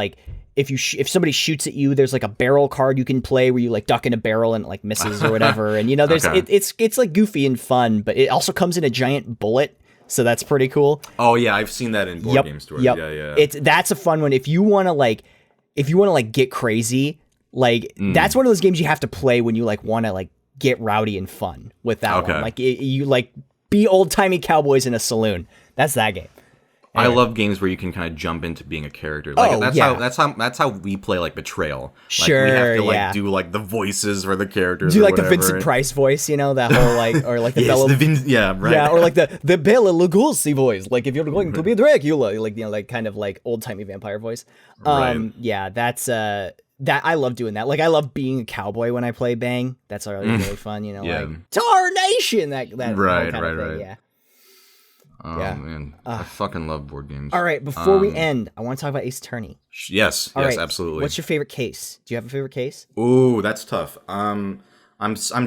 if somebody shoots at you, there's a barrel card you can play where you duck in a barrel and misses or whatever, and there's it's goofy and fun, but it also comes in a giant bullet. So that's pretty cool. Oh yeah, I've seen that in board game stores. Yep. Yeah. That's a fun one if you want to get crazy. That's one of those games you have to play when you want to get rowdy and fun with that one. You be old timey cowboys in a saloon. That's that game. Anyway. I love games where you can kind of jump into being a character. That's how we play Betrayal. Sure, we have to do the voices for the characters. Do or the Vincent Price voice, that whole or the yes, Bella, right. Yeah, or the Bela Lugosi voice. If you're going to be Dracula, kind of old timey vampire voice. Right. Yeah, that's that I love doing that. I love being a cowboy when I play Bang. That's really fun. Tarnation. That right. Yeah. Oh man, I fucking love board games. All right, before we end, I want to talk about Ace Attorney. Yes, right. Absolutely. What's your favorite case? Do you have a favorite case? Ooh, that's tough. I'm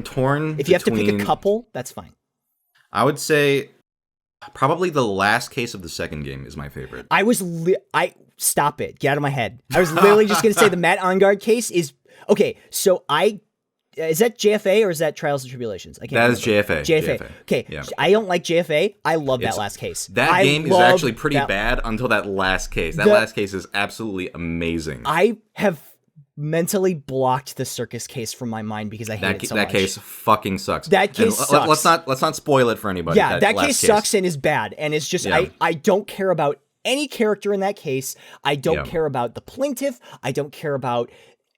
torn. If you have to pick a couple, that's fine. I would say probably the last case of the second game is my favorite. Stop it. Get out of my head. I was literally just going to say the Matt Engard case is okay. So is that JFA or is that Trials and Tribulations? I can't remember. That is JFA. Okay. Yeah. I don't like JFA. I love that last case. That game is actually pretty bad until that last case. That last case is absolutely amazing. I have mentally blocked the circus case from my mind because I hate it so much. That case fucking sucks. That case sucks. Let's not spoil it for anybody. Yeah, that case sucks and is bad. And it's just I don't care about any character in that case. I don't care about the plaintiff. I don't care about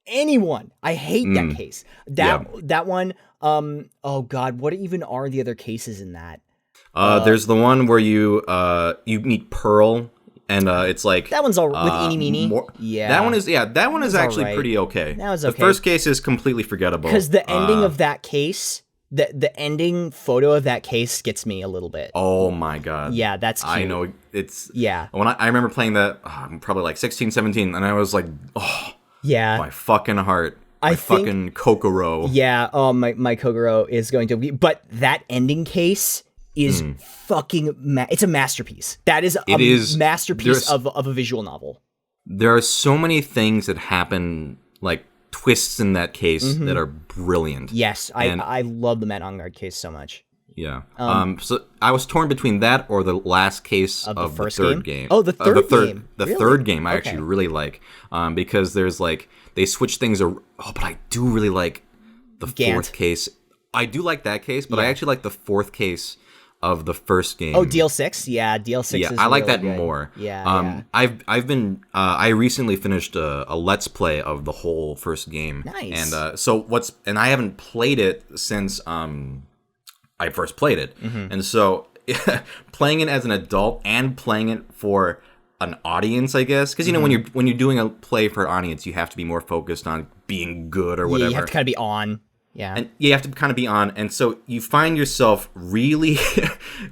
anyone. I hate that case. That one. Oh God, what even are the other cases in that? There's the one where you meet Pearl, and it's that one's all with Eeny Meeny. That one is actually pretty okay. That was okay. The first case is completely forgettable because the ending of that case. The ending photo of that case gets me a little bit. Oh my God. Yeah, that's cute. I know it's. Yeah. When I remember playing that, I'm probably 16, 17, and I was like, oh. Yeah. My fucking heart. My fucking Kokoro. Yeah. Oh, my Kokoro is going to be. But that ending case is fucking. It's a masterpiece. That is a masterpiece of a visual novel. There are so many things that happen, twists in that case that are brilliant. Yes. I love the Matt Engard case so much. Yeah. So I was torn between that or the last case of the third game. Oh, the third game. The third game I actually really like because there's they switch things. Oh, but I do really like the fourth case. I do like that case, but I actually like the fourth case of the first game. Oh, DL6? Yeah, DL6 is I like really that good. more. Yeah. I recently finished a Let's Play of the whole first game. Nice. And I haven't played it since I first played it. And so playing it as an adult and playing it for an audience, I guess, because when you're doing a play for an audience, you have to be more focused on being good or whatever. You have to kind of be on. Yeah. And you have to kind of be on. And so you find yourself really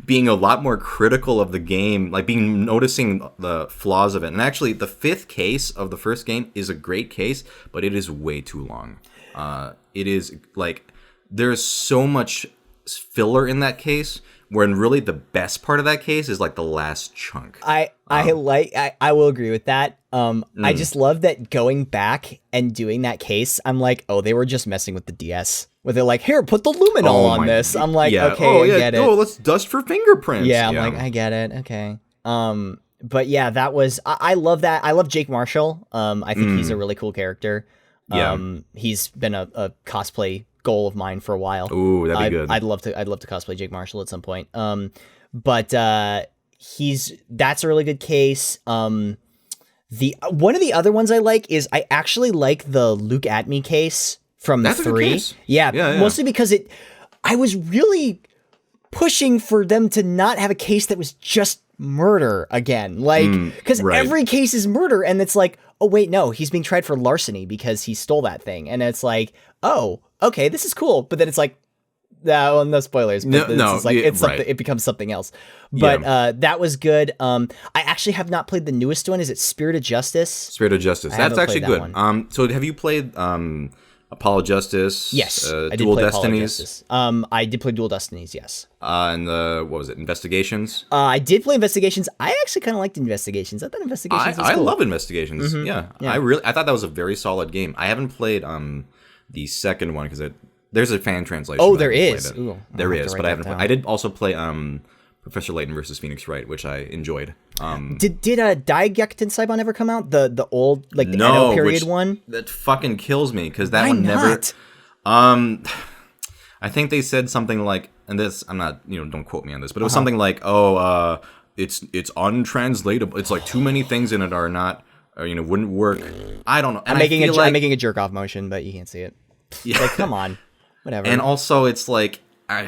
being a lot more critical of the game, like noticing the flaws of it. And actually, the 5th case of the first game is a great case, but it is way too long. It is like there's so much filler in that case, when really the best part of that case is like the last chunk. I will agree with that. I just love that going back and doing that case. I'm like, oh, they were just messing with the DS. Where they're like, here, put the luminol on this. I'm like, okay, I get it. Oh, let's dust for fingerprints. Yeah, I'm like, I get it. Okay. But yeah, that was I love that. I love Jake Marshall. I think he's a really cool character. He's been a cosplay goal of mine for a while. Ooh, that'd be good. I'd love to cosplay Jake Marshall at some point. But that's a really good case. The one of the other ones I like is I actually like the Luke at Me case from That's 3. A good case. Yeah, mostly because I was really pushing for them to not have a case that was just murder again. Like, because every case is murder, and it's like, oh wait, no, he's being tried for larceny because he stole that thing. And it's like, oh, okay, this is cool. But then it's like, no spoilers. But it becomes something else. But that was good. I actually have not played the newest one. Is it Spirit of Justice? Spirit of Justice. That's actually good. So have you played Apollo Justice? Yes, I did Dual play Destinies. Apollo Justice. I did play Dual Destinies. Yes. And what was it? Investigations. I did play Investigations. I actually kind of liked Investigations. I thought Investigations was cool. I love Investigations. Yeah. I thought that was a very solid game. I haven't played the second one because there's a fan translation. Oh, there is. Ooh, there is, but I haven't. I did also play Professor Layton versus Phoenix Wright, which I enjoyed. Did Daigekuten Saibon ever come out? The old the Edo period one? That fucking kills me because that one never. I think they said something like, and this I'm not, don't quote me on this, but it was something like, it's untranslatable. It's like too many things in it are not, wouldn't work. I don't know. And I'm making a jerk off motion, but you can't see it. Yeah. Like, come on, whatever. And also, it's like, they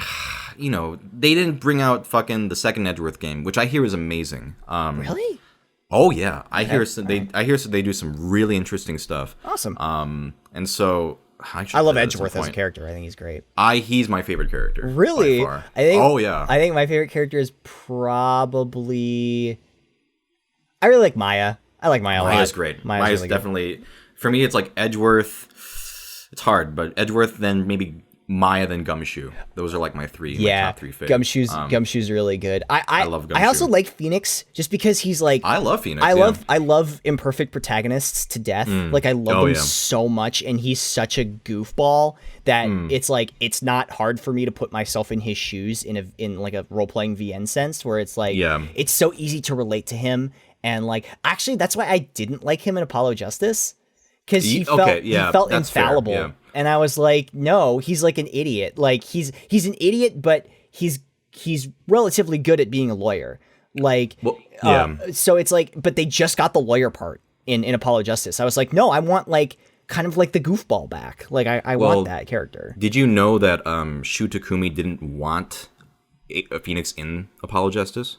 didn't bring out fucking the second Edgeworth game, which I hear is amazing. Really? Oh yeah, I hear they do some really interesting stuff. Awesome. And so I love Edgeworth as a character. I think he's great. He's my favorite character. Really? By far. I think my favorite character is probably. I really like Maya. I like Maya a lot. Maya's great. Maya's really definitely for me. It's like Edgeworth. It's hard, but Edgeworth, then maybe Maya, then Gumshoe. Those are like my top three faves. Gumshoe's really good. I love Gumshoe. I also like Phoenix just because he's like. I love Phoenix. I love imperfect protagonists to death. Like I love him so much, and he's such a goofball that it's like it's not hard for me to put myself in his shoes in like a role playing VN sense, where it's like it's so easy to relate to him, and like actually that's why I didn't like him in Apollo Justice. Because he felt infallible, and I was like, no, he's like an idiot. Like he's an idiot, but he's relatively good at being a lawyer. Like, so it's like, but they just got the lawyer part in Apollo Justice. I was like, no, I want like kind of like the goofball back. Like I want that character. Did you know that Shu Takumi didn't want a Phoenix in Apollo Justice?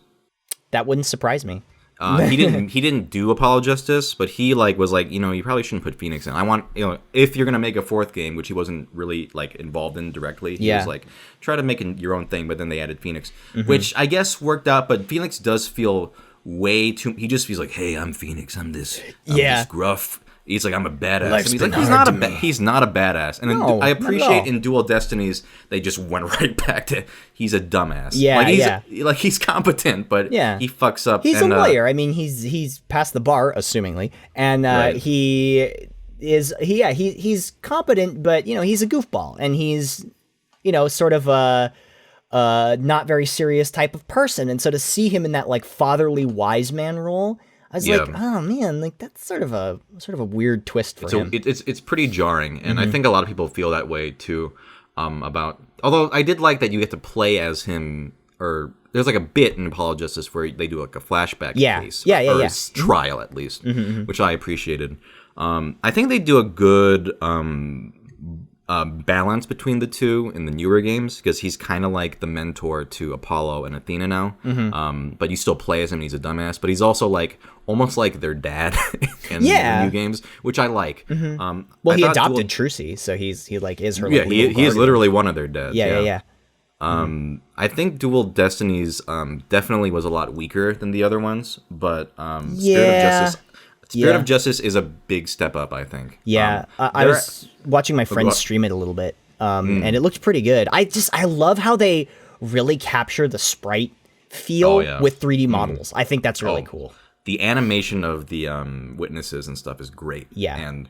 That wouldn't surprise me. He didn't do Apollo Justice, but he was like, you probably shouldn't put Phoenix in. I want, if you're gonna make a fourth game, which he wasn't really like involved in directly, he was like, try to make your own thing. But then they added Phoenix, which I guess worked out. But Phoenix does feel way too. He just feels like, hey, I'm Phoenix. I'm this gruff. He's like, I'm a badass. And he's like, he's not a badass. And no, I appreciate in Dual Destinies, they just went right back to, he's a dumbass. He's competent, but he fucks up. He's a lawyer. I mean, he's passed the bar, assumingly. And he's competent, but, he's a goofball. And he's, sort of a not very serious type of person. And so to see him in that, like, fatherly wise man role, I was like, oh man, like that's sort of a weird twist for him. It's pretty jarring, and I think a lot of people feel that way too. Although I did like that you get to play as him, or there's like a bit in Apollo Justice where they do like a flashback case, trial at least, which I appreciated. I think they do a good balance between the two in the newer games, because he's kind of like the mentor to Apollo and Athena now. But you still play as him, and he's a dumbass. But he's also like almost like their dad in the new games, which I like. Well, he adopted Trucy, so he is her. Like, he is literally one of their dads. Yeah. I think Dual Destinies definitely was a lot weaker than the other ones, but Spirit of Justice is a big step up, I think. Yeah, I was watching my friend stream it a little bit, and it looked pretty good. I love how they really capture the sprite feel with 3D models. I think that's really cool. The animation of the witnesses and stuff is great. Yeah, and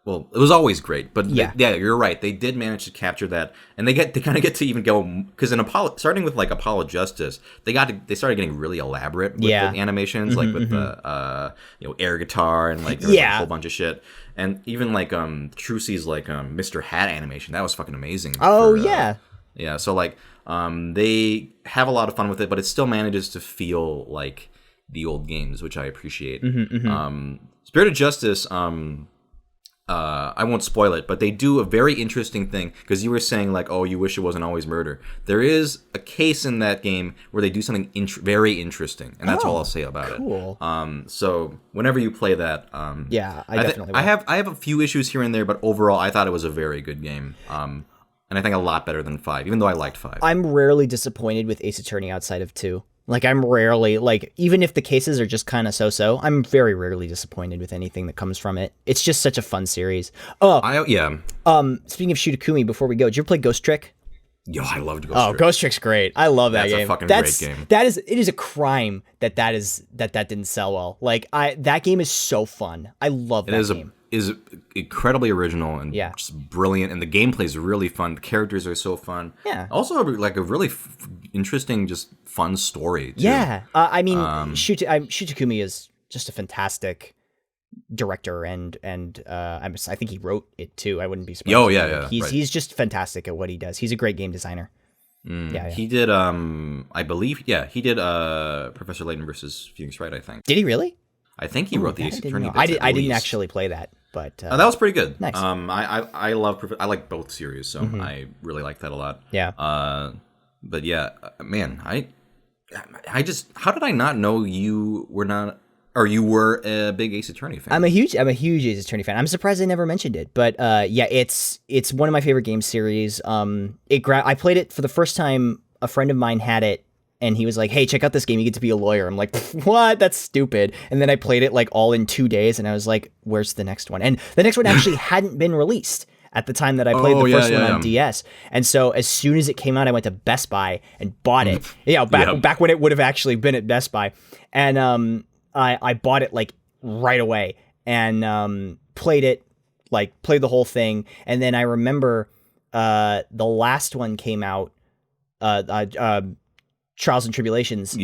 well, it was always great, but you're right. They did manage to capture that, and they kind of get to even go, because in starting with like Apollo Justice, they started getting really elaborate with the animations, like with the air guitar and like a whole bunch of shit, and even like Trucy's like Mr. Hat animation, that was fucking amazing. Yeah. So like they have a lot of fun with it, but it still manages to feel like the old games, which I appreciate. Spirit of Justice. I won't spoil it, but they do a very interesting thing, because you were saying like, oh, you wish it wasn't always murder. There is a case in that game where they do something very interesting, and that's all I'll say about it. So whenever you play that, I definitely will. I have a few issues here and there, but overall, I thought it was a very good game. And I think a lot better than 5, even though I liked 5. I'm rarely disappointed with Ace Attorney outside of 2. Like, I'm rarely, like, even if the cases are just kind of so-so, I'm very rarely disappointed with anything that comes from it. It's just such a fun series. Speaking of Shutakumi, before we go, did you ever play Ghost Trick? Yo, I loved Ghost Trick. Oh, Ghost Trick's great. I love that game. That's a fucking great game. It is a crime that didn't sell well. Like, that game is so fun. I love that game. It is incredibly original and just brilliant, and the gameplay is really fun. The characters are so fun. Yeah. Also, like a really interesting, just fun story, too. Yeah. I mean, Shutakumi is just a fantastic director, and I think he wrote it too. I wouldn't be surprised. Oh yeah. He's just fantastic at what he does. He's a great game designer. Yeah. He did I believe he did Professor Layton versus Phoenix Wright, I think. Did he really? I think he wrote the Ace Attorney. I didn't actually play that, but that was pretty good. Nice. I like both series, so I really like that a lot. Yeah. But yeah, man, I just, how did I not know you were a big Ace Attorney fan? I'm a huge Ace Attorney fan. I'm surprised I never mentioned it, but it's one of my favorite game series. I played it for the first time. A friend of mine had it, and he was like, "Hey, check out this game. You get to be a lawyer." I'm like, "What? That's stupid." And then I played it like all in 2 days, and I was like, "Where's the next one?" And the next one actually hadn't been released at the time that I played the first one on DS. And so as soon as it came out, I went to Best Buy and bought it. Back when it would have actually been at Best Buy. And I bought it like right away and played the whole thing. And then I remember the last one came out, Trials and Tribulations,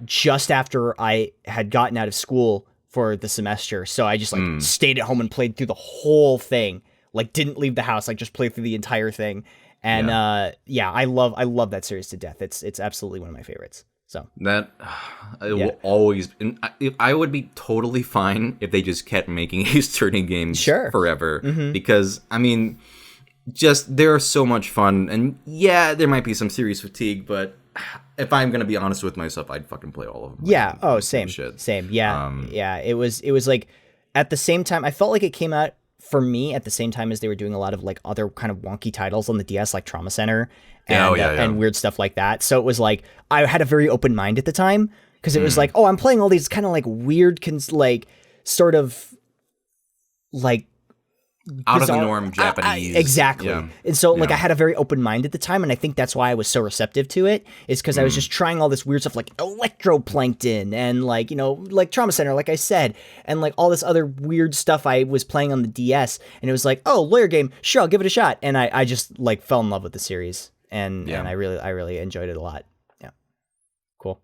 just after I had gotten out of school for the semester. So I just stayed at home and played through the whole thing. Like, didn't leave the house, like just played through the entire thing. And I love that series to death. It's absolutely one of my favorites. So that will always. I would be totally fine if they just kept making Ace Attorney games forever, because I mean, just they're so much fun, and there might be some serious fatigue, but if I'm gonna be honest with myself, I'd fucking play all of them. Yeah. Oh, same. Yeah. It was like at the same time. I felt like it came out for me at the same time as they were doing a lot of like other kind of wonky titles on the DS, like Trauma Center and weird stuff like that. So it was like I had a very open mind at the time, because it was like, oh, I'm playing all these kind of like weird, like sort of like out of the norm Japanese. Exactly. Yeah. And so like I had a very open mind at the time, and I think that's why I was so receptive to it, is because I was just trying all this weird stuff like electroplankton and like, like Trauma Center, like I said, and like all this other weird stuff I was playing on the DS, and it was like, oh, lawyer game, sure, I'll give it a shot. And I just like fell in love with the series, and I really enjoyed it a lot. Yeah. Cool.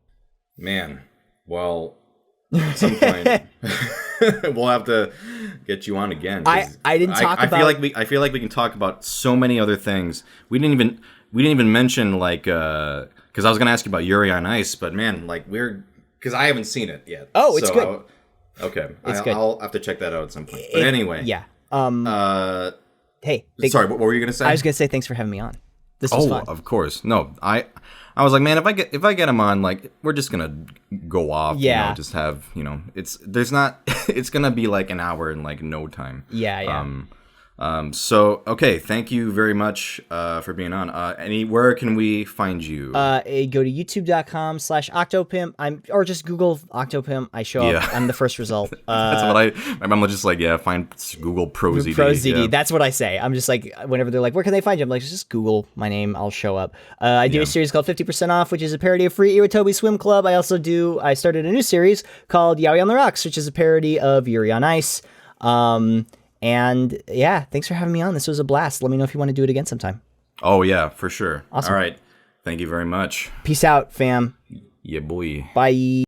Man. Well, at some point we'll have to get you on again. I didn't talk about. I feel like we can talk about so many other things. We didn't even mention like because I was gonna ask you about Yuri on Ice, but man, like because I haven't seen it yet. Oh, it's good. Okay, it's good. I'll have to check that out at some point. But anyway, Hey, sorry, what were you gonna say? I was gonna say thanks for having me on. This was fun. Of course. No, I was like, man, if I get him on, like, we're just gonna go off. Yeah. Just have, it's gonna be like an hour in like no time. Yeah. So okay, thank you very much for being on. Where can we find you? Go to youtube.com/OCTOPIMP. Or just Google OCTOPIMP. I show up. I'm the first result. That's what I'm just like, find Google ProZD. ProZD. Yeah. That's what I say. I'm just like, whenever they're like, where can they find you? I'm like, just Google my name. I'll show up. I do a series called 50% Off, which is a parody of Free Iwatobi Swim Club. I started a new series called Yaoi on the Rocks, which is a parody of Yuri on Ice. And yeah, thanks for having me on. This was a blast. Let me know if you want to do it again sometime. Oh yeah, for sure. Awesome. All right. Thank you very much. Peace out, fam. Yeah, boy. Bye.